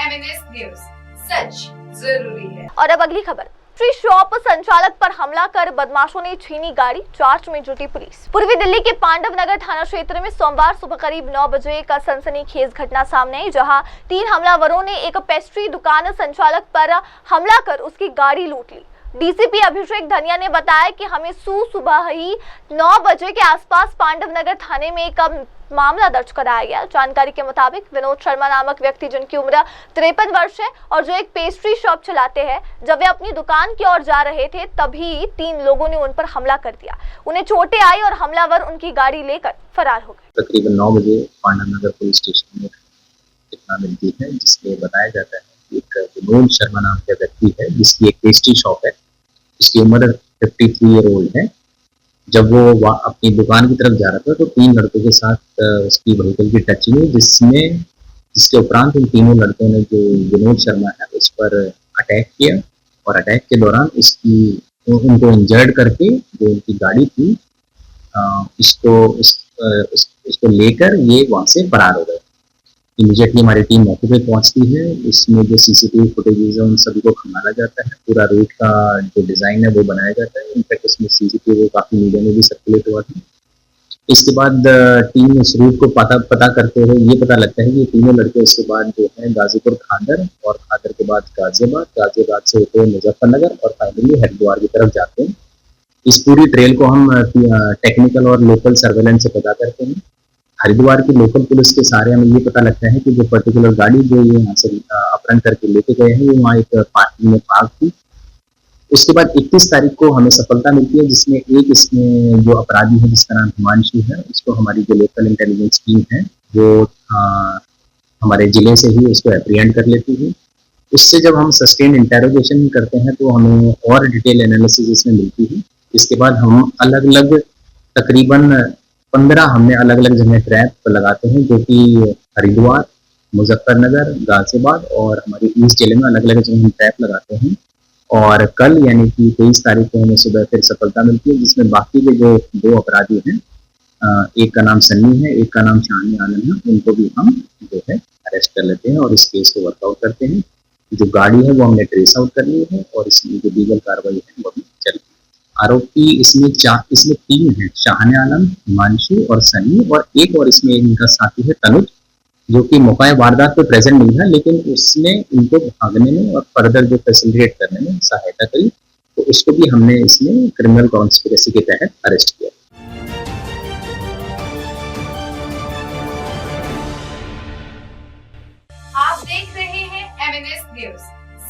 MNS न्यूज, सच जरूरी है। और अब अगली खबर। पेस्ट्री शॉप संचालक पर हमला कर बदमाशों ने छीनी गाड़ी, जांच में जुटी पुलिस। पूर्वी दिल्ली के पांडव नगर थाना क्षेत्र में सोमवार सुबह करीब 9 बजे का सनसनीखेज घटना सामने आई, जहां 3 हमलावरों ने एक पेस्ट्री दुकान संचालक पर हमला कर उसकी गाड़ी लूट ली। डीसीपी अभिषेक धनिया ने बताया कि हमें सुबह ही 9 बजे के आसपास पांडव नगर थाने में एक मामला दर्ज कराया गया। जानकारी के मुताबिक विनोद शर्मा नामक व्यक्ति, जिनकी उम्र 53 वर्ष है और जो एक पेस्ट्री शॉप चलाते हैं, जब वे अपनी दुकान की ओर जा रहे थे तभी 3 लोगों ने उन पर हमला कर दिया। उन्हें चोटें आई और हमलावर उनकी गाड़ी लेकर फरार हो गए। तकरीबन 9 बजे पांडव नगर पुलिस स्टेशन में इतना मिलती है, जिसमें बताया जाता है एक विनोद शर्मा नाम का व्यक्ति है, जिसकी एक पेस्ट्री शॉप है, उसकी उम्र 53 ईयर ओल्ड है। जब वो अपनी दुकान की तरफ जा रहा था तो 3 लड़कों के साथ उसकी व्हीकल की टच हुई, जिसके उपरांत उन तीनों लड़कों ने जो विनोद शर्मा है उस पर अटैक किया और अटैक के दौरान उनको इंजर्ड करके जो उनकी गाड़ी थी इसको लेकर ये वहाँ से फरार हो गए। इमीडिएटली हमारी टीम मौके पे पहुंचती है। इसमें जो सीसीटीवी फुटेजेस है उन सभी को खंगाला जाता है, पूरा रूट का जो डिज़ाइन है वो बनाया जाता है। इनफैक्ट इसमें सीसीटीवी काफ़ी मीडिया में भी सर्कुलेट हुआ था इसके बाद टीम उस रूट को पता करते हुए ये पता लगता है कि तीनों लड़के उसके बाद जो है गाजीपुर खादर और खादर के बाद गाजियाबाद से होते हुए मुजफ्फरनगर और फाइनली हरिद्वार की तरफ जाते हैं। इस पूरी ट्रेल को हम टेक्निकल और लोकल सर्वेलेंस से पता करते हैं। हरिद्वार की लोकल पुलिस के सहारे हमें ये पता लगता है कि जो पर्टिकुलर गाड़ी जो ये यहाँ से अपहरण करके लेके गए हैं वो वहाँ एक पार्किंग में पार्क थी। उसके बाद 31 तारीख को हमें सफलता मिलती है जिसमें एक इसमें जो अपराधी है जिसका नाम हिमांशु है उसको हमारी जो लोकल इंटेलिजेंस टीम है वो हमारे जिले से ही उसको एप्रीहेंड कर लेती है। उससे जब हम सस्टेन इंटेरोगेशन करते हैं तो हमें और डिटेल एनालिसिस इसमें मिलती है। इसके बाद हम अलग अलग तकरीबन 15 हमने अलग अलग जगह ट्रैप लगाते हैं जो कि हरिद्वार, मुजफ्फरनगर, गाजियाबाद और हमारी ईस्ट जिले में अलग अलग जगह हम ट्रैप लगाते हैं। और कल यानी कि 23 तारीख को हमें सुबह फिर सफलता मिलती है जिसमें बाकी के जो 2 अपराधी हैं, एक का नाम सन्नी है, एक का नाम शाहनी आलम है, उनको भी हम जो है अरेस्ट कर लेते हैं और इस केस को वर्कआउट करते हैं। जो गाड़ी है वो हमने ट्रेस आउट कर ली है और इसमें जो लीगल कार्रवाई है वो भी चल रही है। आरोपी इसमें 3 हैं, शाहनी आलम, हिमांशु और सन्नी, और एक और इसमें इनका साथी है तनुज जो कि मौका वारदात पे प्रेजेंट नहीं था लेकिन उसने इनको भागने में और फर्दर जो फैसिलिटेट करने में सहायता करी, तो उसको भी हमने इसमें क्रिमिनल कॉन्स्पिरेसी के तहत अरेस्ट किया। आप देख रहे हैं MNS न्यूज,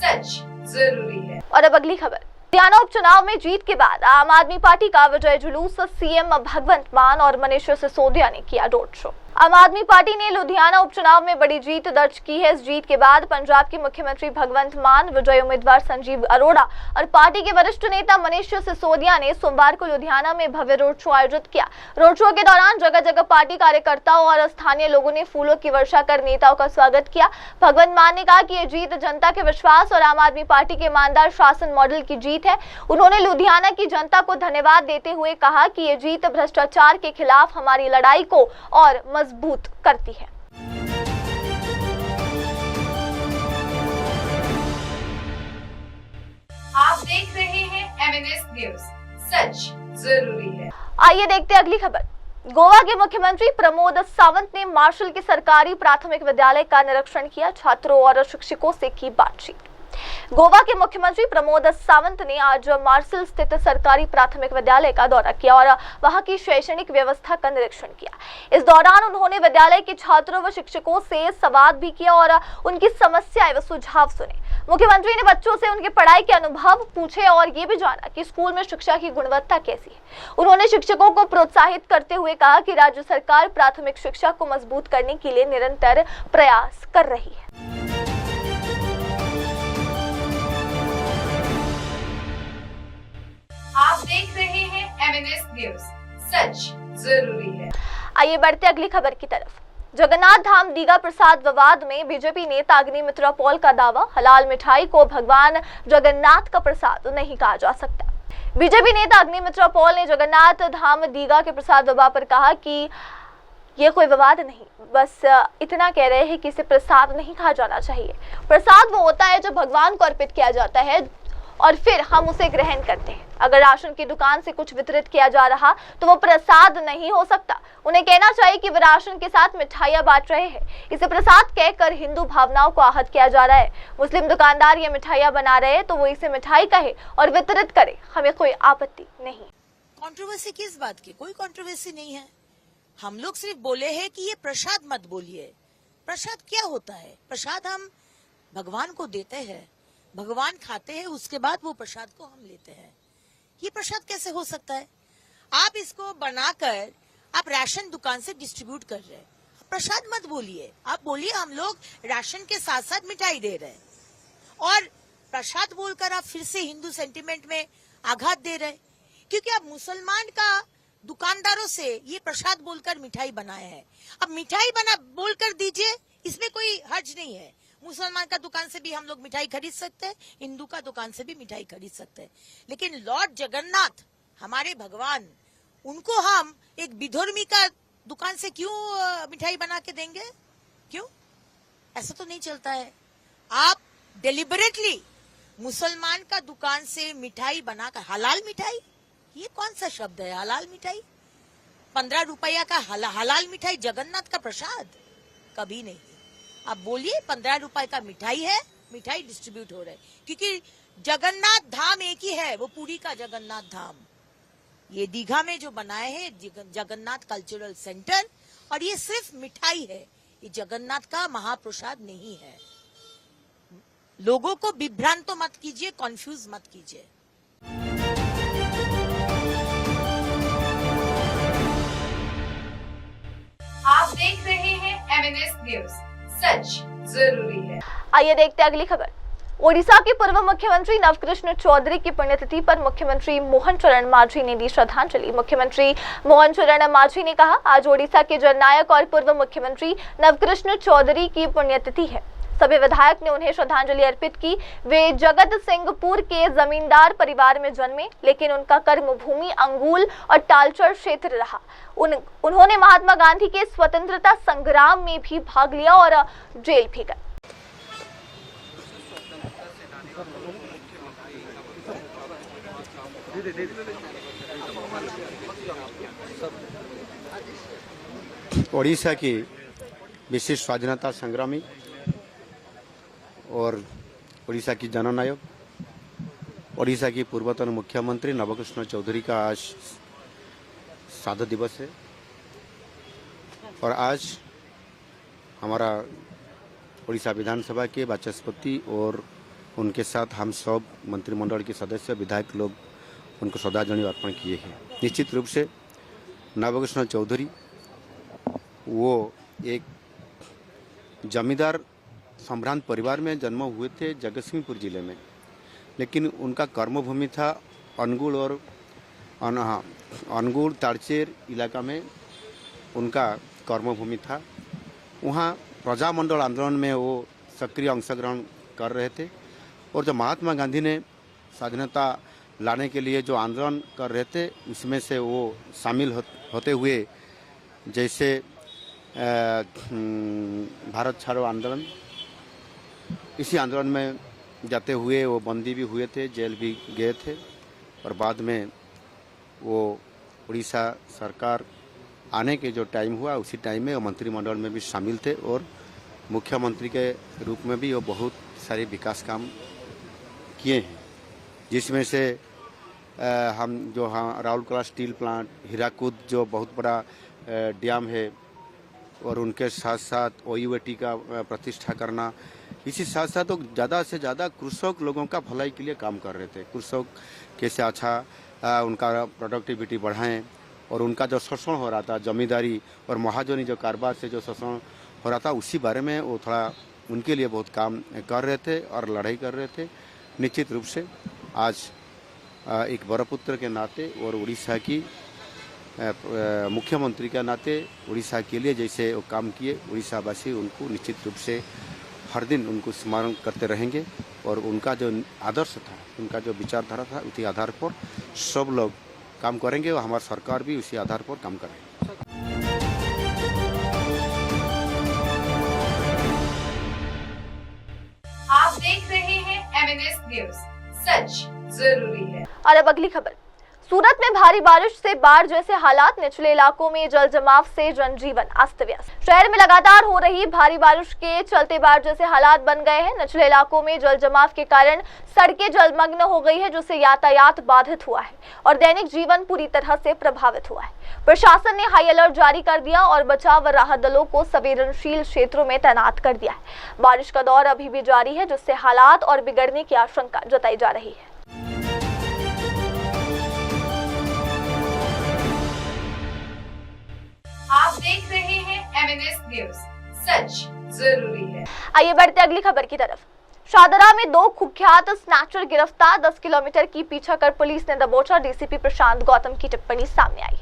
सच जरूरी है। और अब अगली खबर। लुधियाना उपचुनाव में जीत के बाद आम आदमी पार्टी का विजय जुलूस सीएम भगवंत मान और मनीष सिसोदिया ने किया रोड शो। आम आदमी पार्टी ने लुधियाना उपचुनाव में बड़ी जीत दर्ज की है। इस जीत के बाद पंजाब के मुख्यमंत्री भगवंत मान, विजयी उम्मीदवार संजीव अरोड़ा और पार्टी के वरिष्ठ नेता मनीष सिसोदिया ने सोमवार को लुधियाना में भव्य रोड शो आयोजित किया। रोड शो के दौरान जगह जगह पार्टी कार्यकर्ताओं और स्थानीय लोगों ने फूलों की वर्षा कर नेताओं का स्वागत किया। भगवंत मान ने कहा कि ये जीत जनता के विश्वास और आम आदमी पार्टी के ईमानदार शासन मॉडल की जीत है। उन्होंने लुधियाना की जनता को धन्यवाद देते हुए कहा कि ये जीत भ्रष्टाचार के खिलाफ हमारी लड़ाई को और मजबूत करती है। आप देख रहे हैं MNS न्यूज, सच जरूरी है। आइए देखते हैं अगली खबर। गोवा के मुख्यमंत्री प्रमोद सावंत ने मार्शल के सरकारी प्राथमिक विद्यालय का निरीक्षण किया, छात्रों और शिक्षकों से की बातचीत। गोवा के मुख्यमंत्री प्रमोद सावंत ने आज मार्शल स्थित सरकारी प्राथमिक विद्यालय का दौरा किया और वहां की शैक्षणिक व्यवस्था का निरीक्षण किया। इस दौरान उन्होंने विद्यालय के छात्रों व शिक्षकों से संवाद भी किया और उनकी समस्याएं व सुझाव सुने। मुख्यमंत्री ने बच्चों से उनके पढ़ाई के अनुभव पूछे और ये भी जाना कि स्कूल में शिक्षा की गुणवत्ता कैसी है। उन्होंने शिक्षकों को प्रोत्साहित करते हुए कहा कि राज्य सरकार प्राथमिक शिक्षा को मजबूत करने के लिए निरंतर प्रयास कर रही है। आप देख रहे हैं MNS न्यूज, सच जरूरी है। आइए बढ़ते अगली खबर की तरफ। जगन्नाथ धाम दीघा प्रसाद विवाद में बीजेपी नेता अग्निमित्रा पॉल का दावा, हलाल मिठाई को भगवान जगन्नाथ का प्रसाद नहीं कहा जा सकता। बीजेपी नेता अग्निमित्रा पॉल ने जगन्नाथ धाम दीघा के प्रसाद विवाद पर कहा कि ये कोई विवाद नहीं, बस इतना कह रहे हैं कि इसे प्रसाद नहीं कहा जाना चाहिए। प्रसाद वो होता है जो भगवान को अर्पित किया जाता है और फिर हम उसे ग्रहण करते हैं। अगर राशन की दुकान से कुछ वितरित किया जा रहा तो वो प्रसाद नहीं हो सकता। उन्हें कहना चाहिए कि वे राशन के साथ मिठाइयां बांट रहे हैं, इसे प्रसाद कहकर हिंदू भावनाओं को आहत किया जा रहा है। मुस्लिम दुकानदार ये मिठाइयां बना रहे हैं तो वो इसे मिठाई कहे और वितरित करे, हमें कोई आपत्ति नहीं। कंट्रोवर्सी किस बात की? कोई कंट्रोवर्सी नहीं है। हम लोग सिर्फ बोले हैं कि ये प्रसाद मत बोलिए। प्रसाद क्या होता है? प्रसाद हम भगवान को देते हैं, भगवान खाते हैं, उसके बाद वो प्रसाद को हम लेते हैं। ये प्रसाद कैसे हो सकता है? आप इसको बनाकर आप राशन दुकान से डिस्ट्रीब्यूट कर रहे हैं, प्रसाद मत बोलिए। आप बोलिए हम लोग राशन के साथ साथ मिठाई दे रहे हैं, और प्रसाद बोलकर आप फिर से हिंदू सेंटिमेंट में आघात दे रहे हैं, क्योंकि आप मुसलमान का दुकानदारों से ये प्रसाद बोलकर मिठाई बनाए हैं। अब मिठाई बना बोलकर दीजिए, इसमें कोई हर्ज नहीं है। मुसलमान का दुकान से भी हम लोग मिठाई खरीद सकते हैं, हिंदू का दुकान से भी मिठाई खरीद सकते हैं, लेकिन लॉर्ड जगन्नाथ हमारे भगवान, उनको हम एक विधर्मी का दुकान से क्यों मिठाई बना के देंगे? क्यों? ऐसा तो नहीं चलता है। आप डेलिबरेटली मुसलमान का दुकान से मिठाई बनाकर, हलाल मिठाई, ये कौन सा शब्द है हलाल मिठाई? 15 रुपया का हलाल मिठाई जगन्नाथ का प्रसाद? कभी नहीं। अब बोलिए 15 रुपए का मिठाई है, मिठाई डिस्ट्रीब्यूट हो रहा है, क्योंकि जगन्नाथ धाम एक ही है, वो पुरी का जगन्नाथ धाम। ये दीघा में जो बनाए हैं जगन्नाथ कल्चरल सेंटर, और ये सिर्फ मिठाई है, ये जगन्नाथ का महाप्रसाद नहीं है। लोगों को विभ्रांत तो मत कीजिए, कंफ्यूज मत कीजिए। आप देख रहे हैं MNS न्यूज, सच जरूरी है। आइए देखते हैं अगली खबर। ओडिशा के पूर्व मुख्यमंत्री नवकृष्ण चौधरी की पुण्यतिथि पर मुख्यमंत्री मोहन चरण मांझी ने दी श्रद्धांजलि। मुख्यमंत्री मोहन चरण मांझी ने कहा, आज ओडिशा के जननायक और पूर्व मुख्यमंत्री नवकृष्ण चौधरी की पुण्यतिथि है। सभी विधायक ने उन्हें श्रद्धांजलि अर्पित की। वे जगत सिंहपुर के जमींदार परिवार में जन्मे, लेकिन उनका कर्मभूमि अंगुल और तालचर क्षेत्र रहा। उन्होंने महात्मा गांधी के स्वतंत्रता संग्राम में भी भाग लिया और जेल भी गए। ओडिशा की विशिष्ट स्वाधीनता संग्रामी और ओडिशा की जननायक, ओडिशा की पूर्वतन मुख्यमंत्री नवकृष्ण चौधरी का आज श्राद्ध दिवस है। और आज हमारा ओडिशा विधानसभा के वाचस्पति और उनके साथ हम सब मंत्रिमंडल के सदस्य विधायक लोग उनको श्रद्धांजलि अर्पण किए हैं। निश्चित रूप से नवकृष्ण चौधरी वो एक जमींदार संभ्रांत परिवार में जन्म हुए थे जगतसिंहपुर जिले में, लेकिन उनका कर्मभूमि था अनुगुल और अनुगुल ताड़चेर इलाका में उनका कर्मभूमि था। वहाँ प्रजामंडल आंदोलन में वो सक्रिय अंशग्रहण कर रहे थे, और जब महात्मा गांधी ने स्वाधीनता लाने के लिए जो आंदोलन कर रहे थे उसमें से वो शामिल होते हुए, जैसे भारत छोड़ो आंदोलन, इसी आंदोलन में जाते हुए वो बंदी भी हुए थे, जेल भी गए थे, और बाद में वो उड़ीसा सरकार आने के जो टाइम हुआ उसी टाइम में वो मंत्रिमंडल में भी शामिल थे, और मुख्यमंत्री के रूप में भी वो बहुत सारे विकास काम किए हैं, जिसमें से हम जो राउरकेला स्टील प्लांट, हीराकुद जो बहुत बड़ा डैम है, और उनके साथ साथ OUAT का प्रतिष्ठा करना, इसी साथ साथ तो ज़्यादा से ज़्यादा कृषक लोगों का भलाई के लिए काम कर रहे थे। कृषक कैसे अच्छा उनका प्रोडक्टिविटी बढ़ाएं, और उनका जो शोषण हो रहा था जमींदारी और महाजनी जो कारोबार से जो शोषण हो रहा था, उसी बारे में वो थोड़ा उनके लिए बहुत काम कर रहे थे और लड़ाई कर रहे थे। निश्चित रूप से आज एक बड़पुत्र के नाते और उड़ीसा की मुख्यमंत्री के नाते उड़ीसा के लिए जैसे वो काम किए, उड़ीसावासी उनको निश्चित रूप से हर दिन उनको स्मरण करते रहेंगे, और उनका जो आदर्श था, उनका जो विचारधारा था, उसी आधार पर सब लोग काम करेंगे, और हमारी सरकार भी उसी आधार पर काम करेगी। आप देख रहे हैं MNS न्यूज, सच जरूरी है। और अब अगली खबर। सूरत में भारी बारिश से बाढ़ जैसे हालात, निचले इलाकों में जल जमाव से जनजीवन अस्त व्यस्त। शहर में लगातार हो रही भारी बारिश के चलते बाढ़ जैसे हालात बन गए हैं। निचले इलाकों में जल जमाव के कारण सड़कें जलमग्न हो गई है, जिससे यातायात बाधित हुआ है और दैनिक जीवन पूरी तरह से प्रभावित हुआ है। प्रशासन ने हाई अलर्ट जारी कर दिया और बचाव व राहत दलों को संवेदनशील क्षेत्रों में तैनात कर दिया है। बारिश का दौर अभी भी जारी है, जिससे हालात और बिगड़ने की आशंका जताई जा रही है। आप देख रहे हैं MNS न्यूज, सच जरूरी है। आइए बढ़ते अगली खबर की तरफ। शादरा में 2 कुख्यात स्नैचर गिरफ्तार, 10 किलोमीटर की पीछा कर पुलिस ने दबोचा। डीसीपी प्रशांत गौतम की टिप्पणी सामने आई।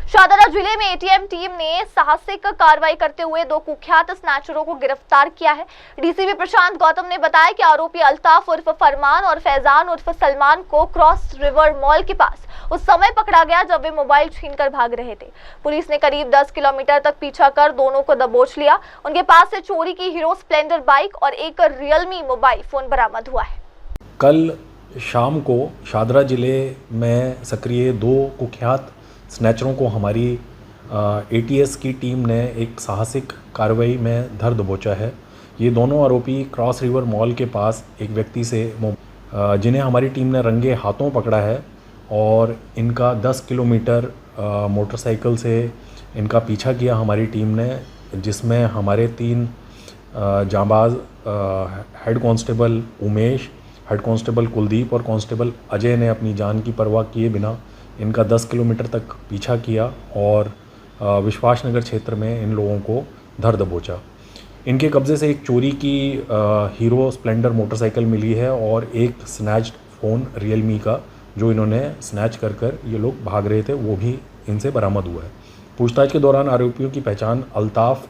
शादरा जिले में ATM टीम ने साहसिक कार्रवाई करते हुए 2 कुख्यात स्नैचरों को गिरफ्तार किया है। डीसीपी प्रशांत गौतम ने बताया कि आरोपी अल्ताफ उर्फ फरमान और फैजान उर्फ सलमान को क्रॉस रिवर मॉल के पास उस समय पकड़ा गया जब वे मोबाइल छीनकर भाग रहे थे। पुलिस ने करीब 10 किलोमीटर तक पीछा कर दोनों को दबोच लिया। उनके पास से चोरी की हीरो स्प्लेंडर बाइक और एक रियलमी मोबाइल फोन बरामद हुआ है। कल शाम को शादरा जिले में सक्रिय 2 कुख्यात स्नैचरों को हमारी ATS की टीम ने एक साहसिक कार्रवाई में धर दबोचा है। ये दोनों आरोपी क्रॉस रिवर मॉल के पास एक व्यक्ति से जिन्हें हमारी टीम ने रंगे हाथों पकड़ा है और इनका 10 किलोमीटर मोटरसाइकिल से इनका पीछा किया हमारी टीम ने, जिसमें हमारे 3 जांबाज head constable Umesh, head constable Kuldeep और कांस्टेबल अजय ने अपनी जान की परवाह किए बिना इनका 10 किलोमीटर तक पीछा किया और विश्वास नगर क्षेत्र में इन लोगों को धर दबोचा। इनके कब्ज़े से एक चोरी की हीरो स्प्लेंडर मोटरसाइकिल मिली है और एक स्नैच्ड फ़ोन रियलमी का, जो इन्होंने स्नैच कर ये लोग भाग रहे थे, वो भी इनसे बरामद हुआ है। पूछताछ के दौरान आरोपियों की पहचान अल्ताफ़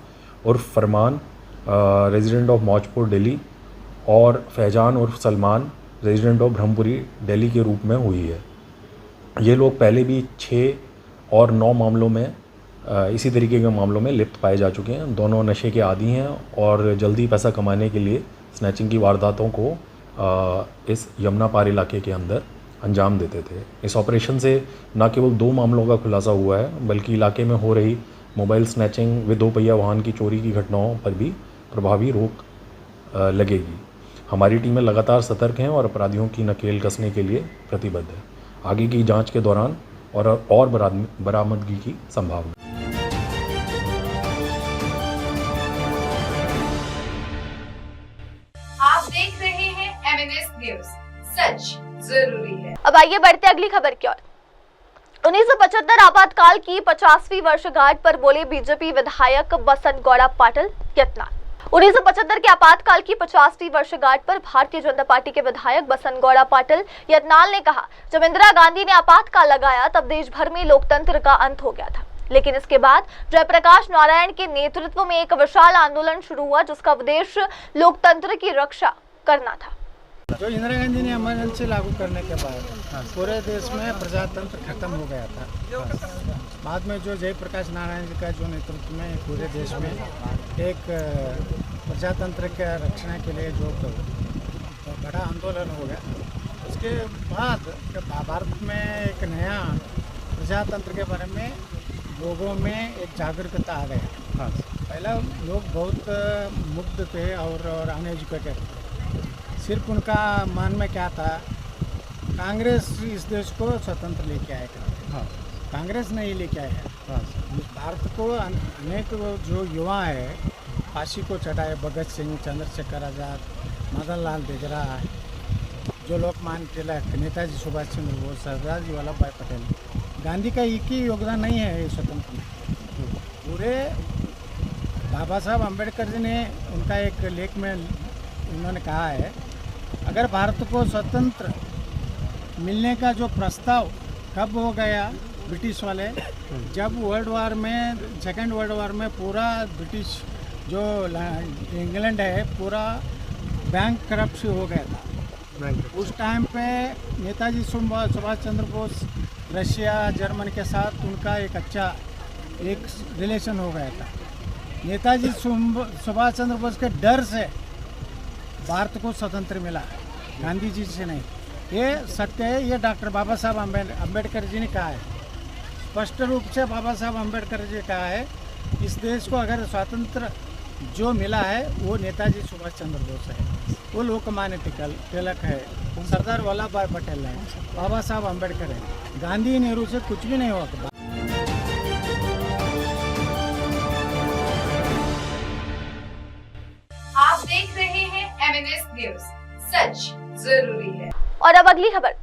उर्फ फरमान रेजिडेंट ऑफ मौजपुर दिल्ली और फैजान उर्फ सलमान रेजिडेंट ऑफ ब्रह्मपुरी दिल्ली के रूप में हुई है। ये लोग पहले भी 6 और 9 मामलों में इसी तरीके के मामलों में लिप्त पाए जा चुके हैं। दोनों नशे के आदी हैं और जल्दी पैसा कमाने के लिए स्नैचिंग की वारदातों को इस यमुना पार इलाके के अंदर अंजाम देते थे। इस ऑपरेशन से न केवल 2 मामलों का खुलासा हुआ है, बल्कि इलाके में हो रही मोबाइल स्नैचिंग व 2 पहिया वाहन की चोरी की घटनाओं पर भी प्रभावी रोक लगेगी। हमारी टीमें लगातार सतर्क हैं और अपराधियों की नकेल कसने के लिए प्रतिबद्ध है। आगे की जांच के दौरान और बरामदगी की संभावना। आप देख रहे हैं MNS न्यूज, सच जरूरी है। अब आइए बढ़ते अगली खबर की ओर। 1975 आपातकाल की 50वीं वर्षगांठ पर बोले बीजेपी विधायक बसंत गौड़ा पाटिल यत्नाल। 1975 के आपातकाल की 50वीं वर्षगांठ पर भारतीय जनता पार्टी के विधायक बसंत गौड़ा पाटिल यत्नाल ने कहा, जब इंदिरा गांधी ने आपातकाल लगाया तब देश भर में लोकतंत्र का अंत हो गया था, लेकिन इसके बाद जयप्रकाश नारायण के नेतृत्व में एक विशाल आंदोलन शुरू हुआ जिसका उद्देश्य लोकतंत्र की रक्षा करना था। जो इंदिरा गांधी ने इमरजेंसी लागू करने के बाद पूरे देश में प्रजातंत्र खत्म हो गया था। बाद में जो जयप्रकाश नारायण जी का जो नेतृत्व में पूरे देश में एक प्रजातंत्र के रक्षा के लिए जो बड़ा आंदोलन हो गया, उसके बाद भारत में एक नया प्रजातंत्र के बारे में लोगों में एक जागरूकता आ गया। पहला लोग बहुत मुग्ध थे और अनएजुकेटेड। सिर्फ उनका मन में क्या था, कांग्रेस इस देश को स्वतंत्र लेके आएगा। कांग्रेस नहीं लेके आएगा। भारत को अनेक जो युवा है फांसी को चढ़ाए, भगत सिंह, चंद्रशेखर आज़ाद, मदन लाल देगरा, जो लोकमान्य तिलक, नेताजी सुभाष चंद्र बोस, सरदार जी वल्लभ भाई पटेल। गांधी का एक ही योगदान नहीं है स्वतंत्र में, पूरे बाबा साहब अम्बेडकर जी ने उनका एक लेख में उन्होंने कहा है, अगर भारत को स्वतंत्र मिलने का जो प्रस्ताव कब हो गया ब्रिटिश वाले, जब सेकेंड वर्ल्ड वॉर में पूरा ब्रिटिश जो इंग्लैंड है पूरा बैंक करप्ट हो गया था। उस टाइम पे नेताजी सुभाष चंद्र बोस रशिया जर्मनी के साथ उनका एक अच्छा एक रिलेशन हो गया था। नेताजी सुभाष चंद्र बोस के डर से भारत को स्वतंत्र मिला, गांधी जी से नहीं। ये सत्य है, ये डॉक्टर बाबा साहब अम्बेडकर जी ने कहा है, स्पष्ट रूप से बाबा साहब अम्बेडकर जी ने कहा है, इस देश को अगर स्वतंत्र जो मिला है वो नेताजी सुभाष चंद्र बोस है, वो लोकमान्य तिलक है, सरदार वल्लभ भाई पटेल है, बाबा साहब अम्बेडकर है। गांधी नेहरू से कुछ भी नहीं हुआ। आप देख रहे हैं MNS न्यूज, सच जरूरी है। और अब अगली खबर।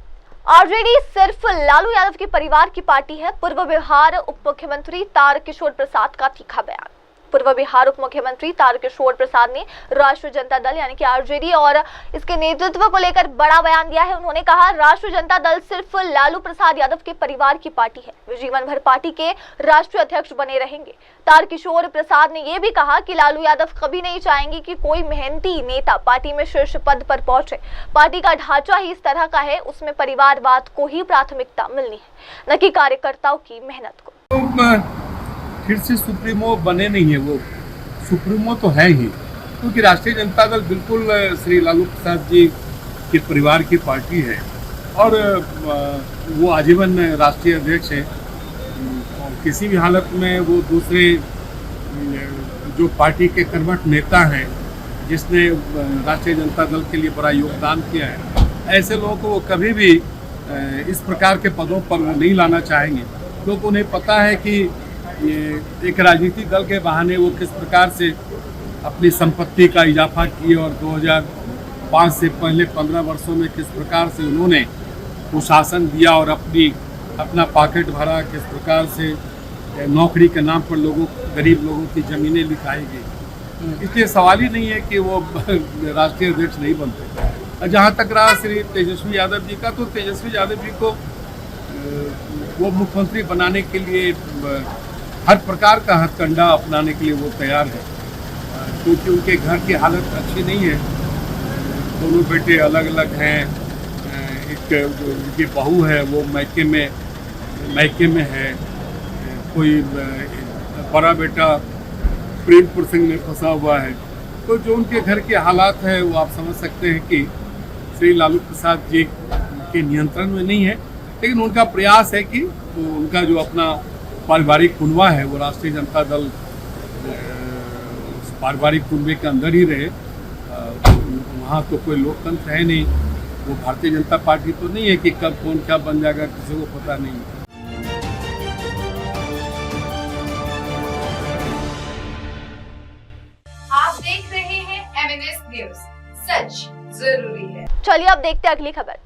आरजेडी सिर्फ लालू यादव के परिवार की पार्टी है, पूर्व बिहार उप मुख्यमंत्री तारकिशोर प्रसाद का तीखा बयान। पूर्व बिहार उप मुख्यमंत्री तारकिशोर प्रसाद ने राष्ट्रीय जनता दल यानी कि आरजेडी और इसके नेतृत्व को लेकर बड़ा बयान दिया है। उन्होंने कहा, राष्ट्रीय जनता दल सिर्फ लालू प्रसाद यादव के परिवार की पार्टी है, वे जीवन भर पार्टी के राष्ट्रीय अध्यक्ष बने रहेंगे। तारकिशोर प्रसाद ने यह भी कहा कि लालू यादव कभी नहीं चाहेंगे कि कोई मेहनती नेता पार्टी में शीर्ष पद पर पहुंचे। पार्टी का ढांचा ही इस तरह का है, उसमें परिवारवाद को ही प्राथमिकता मिलनी है, न कि कार्यकर्ताओं की मेहनत को। फिर से सुप्रीमो बने नहीं है, वो सुप्रीमो तो है ही, क्योंकि राष्ट्रीय जनता दल बिल्कुल श्री लालू प्रसाद जी के परिवार की पार्टी है और वो आजीवन राष्ट्रीय अध्यक्ष है। किसी भी हालत में वो दूसरे जो पार्टी के कर्मठ नेता हैं, जिसने राष्ट्रीय जनता दल के लिए बड़ा योगदान किया है, ऐसे लोगों को वो कभी भी इस प्रकार के पदों पर नहीं लाना चाहेंगे, क्योंकि उन्हें पता है कि एक राजनीतिक दल के बहाने वो किस प्रकार से अपनी संपत्ति का इजाफा किए और 2005 से पहले 15 वर्षों में किस प्रकार से उन्होंने कुशासन दिया और अपना पॉकेट भरा, किस प्रकार से नौकरी के नाम पर गरीब लोगों की ज़मीनें लिखाई गई। इसलिए सवाल ही नहीं है कि वो राष्ट्रीय अध्यक्ष नहीं बनते। जहाँ तक रहा श्री तेजस्वी यादव जी का, तो तेजस्वी यादव जी को वो मुख्यमंत्री बनाने के लिए हर प्रकार का हथकंडा अपनाने के लिए वो तैयार है, क्योंकि उनके घर की हालत अच्छी नहीं है। दोनों बेटे अलग अलग हैं, एक जो उनकी बहू है वो मैके में है, कोई बड़ा बेटा प्रेमपुर सिंह में फंसा हुआ है। तो जो उनके घर के हालात है वो आप समझ सकते हैं कि श्री लालू प्रसाद जी के नियंत्रण में नहीं है, लेकिन उनका प्रयास है कि उनका जो अपना पारिवारिक कुनबा है वो राष्ट्रीय जनता दल पारिवारिक कुनबे के अंदर ही रहे। वहाँ तो कोई लोकतंत्र है नहीं, वो भारतीय जनता पार्टी तो नहीं है कि कब कौन क्या बन जाएगा किसी को पता नहीं। आप देख रहे हैं MNS न्यूज, सच जरूरी है। चलिए अब देखते हैं अगली खबर।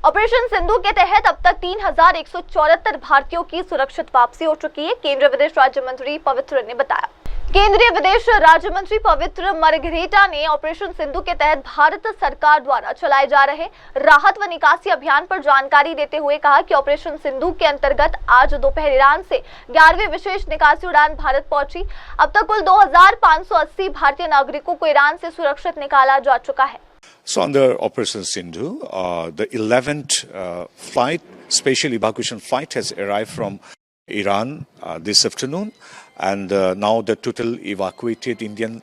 ऑपरेशन सिंधु के तहत अब तक 3174 भारतीयों की सुरक्षित वापसी हो चुकी है, केंद्रीय विदेश राज्य मंत्री पवित्र ने बताया। केंद्रीय विदेश राज्य मंत्री पवित्र मरघरेटा ने ऑपरेशन सिंधु के तहत भारत सरकार द्वारा चलाए जा रहे राहत व निकासी अभियान पर जानकारी देते हुए कहा कि ऑपरेशन सिंधु के अंतर्गत आज दोपहर ईरान से 11वीं विशेष निकासी उड़ान भारत पहुंची। अब तक कुल 2580 भारतीय नागरिकों को ईरान से सुरक्षित निकाला जा चुका है। So under Operation Sindhu, the 11th flight, special evacuation flight, has arrived from Iran this afternoon, and now the total evacuated Indian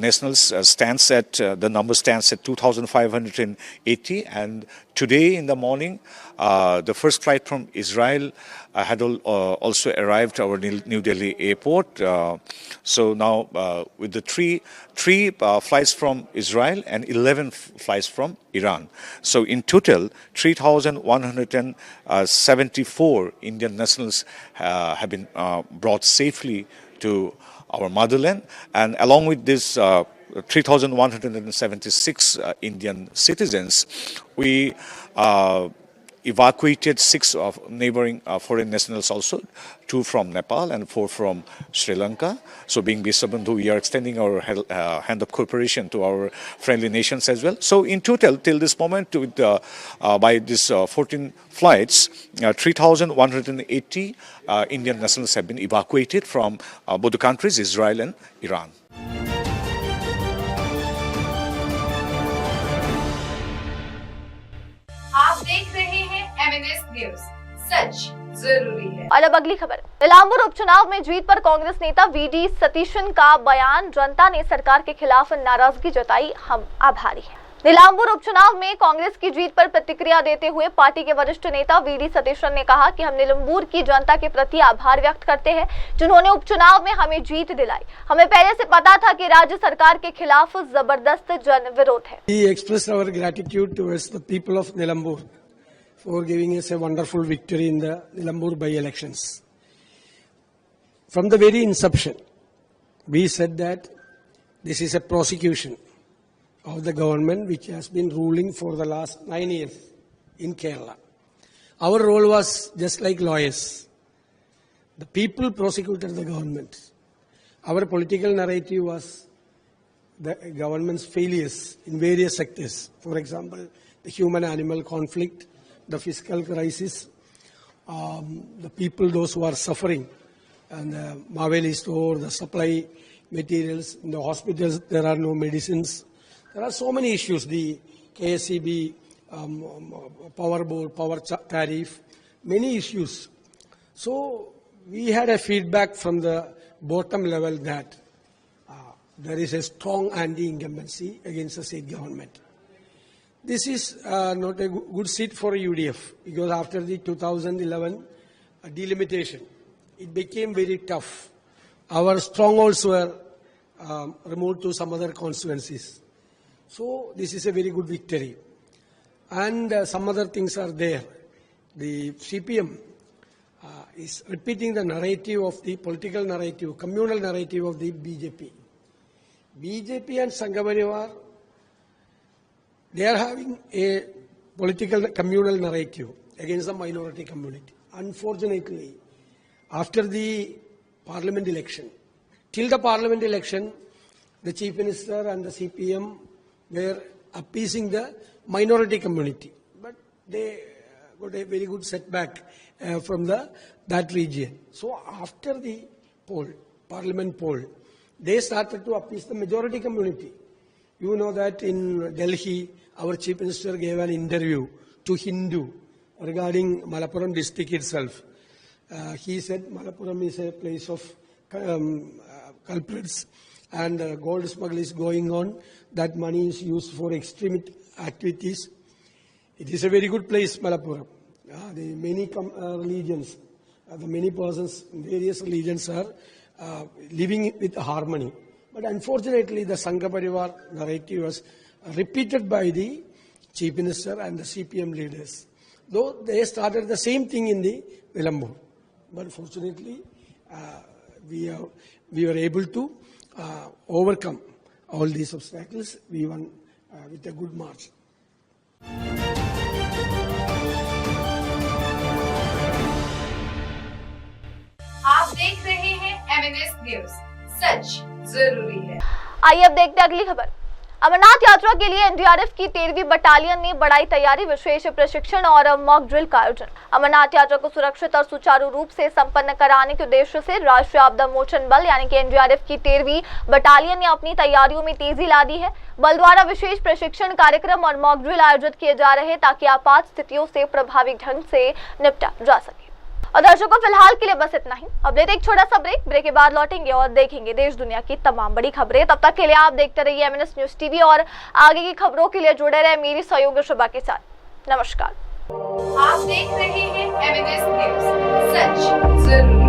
nationals the number stands at 2,580. And today in the morning, the first flight from Israel had also arrived our New Delhi airport. So now with the three flights from Israel and 11 flights from Iran. So in total, 3,174 Indian nationals have been brought safely to our motherland, and along with this 3,176 Indian citizens, we evacuated 6 of neighboring foreign nationals also, 2 from Nepal and 4 from Sri Lanka. So being Bisabandhu, we are extending our hand of cooperation to our friendly nations as well. So in total, till this moment, with, by these 14 flights, 3,180 Indian nationals have been evacuated from both the countries, Israel and Iran. आप देख रहे हैं MNS news, सच जरूरी है। और अब अगली खबर। नीलांबूर उपचुनाव में जीत पर कांग्रेस नेता वीडी सतीशन का बयान, जनता ने सरकार के खिलाफ नाराजगी जताई, हम आभारी हैं। नीलांबूर उपचुनाव में कांग्रेस की जीत पर प्रतिक्रिया देते हुए पार्टी के वरिष्ठ नेता वीडी सतीशन ने कहा कि हम नीलांबूर की जनता के प्रति आभार व्यक्त करते हैं, जिन्होंने उपचुनाव में हमें जीत दिलाई। हमें पहले से पता था कि राज्य सरकार के खिलाफ जबरदस्त जन विरोध है। We express our gratitude towards the people of Nilambur for giving us a wonderful victory in the Nilambur by-elections. From the very inception, we said that this is a prosecution of the government which has been ruling for the last 9 years in Kerala. Our role was just like lawyers. The people prosecuted the government. Our political narrative was the government's failures in various sectors. For example, the human-animal conflict, the fiscal crisis, the people, those who are suffering, and the Maveli store, the supply materials, in the hospitals there are no medicines. There are so many issues, the KSEB, power board, power tariff, many issues. So we had a feedback from the bottom level that there is a strong anti-incumbency against the state government. This is not a good seat for UDF, because after the 2011 delimitation, it became very tough. Our strongholds were removed to some other constituencies. So this is a very good victory. And some other things are there. The CPM is repeating the narrative of the political narrative, communal narrative of the BJP. BJP and Sangha Parivar, they are having a political communal narrative against the minority community. Unfortunately, after the parliament election, till the parliament election, the Chief Minister and the CPM were appeasing the minority community. But they got a very good setback from that region. So after the poll, parliament poll, they started to appease the majority community. You know that in Delhi, our Chief Minister gave an interview to Hindu regarding Malappuram district itself. He said Malappuram is a place of culprits and gold smuggle is going on. That money is used for extreme activities. It is a very good place, Malappuram. The many religions, the many persons, various religions are living with harmony. But unfortunately, the Sangha Parivar narrative was repeated by the Chief Minister and the CPM leaders. Though they started the same thing in the Nilambur. But fortunately, we were able to overcome all these obstacles. We won with a good march. आप देख रहे हैं MNS news, सच जरूरी है। आइए अब देखते हैं अगली खबर। अमरनाथ यात्रा के लिए एनडीआरएफ की 13वीं बटालियन ने बढ़ाई तैयारी, विशेष प्रशिक्षण और मॉक ड्रिल का आयोजन। अमरनाथ यात्रा को सुरक्षित और सुचारू रूप से संपन्न कराने के उद्देश्य से राष्ट्रीय आपदा मोचन बल यानी कि एनडीआरएफ की 13वीं बटालियन ने अपनी तैयारियों में तेजी ला दी है। बल द्वारा विशेष प्रशिक्षण कार्यक्रम और मॉक ड्रिल आयोजित किए जा रहे ताकि आपात स्थितियों से प्रभावी ढंग से निपटा जा सके। और दर्शकों, फिलहाल के लिए बस इतना ही। अब लेते एक छोटा सा ब्रेक के बाद लौटेंगे और देखेंगे देश दुनिया की तमाम बड़ी खबरें। तब तक के लिए आप देखते रहिए MNS न्यूज टीवी और आगे की खबरों के लिए जुड़े रहे मेरी सहयोगी शुभा के साथ। नमस्कार। आप देख रहे हैं MNS न्यूज, सच जरूरी।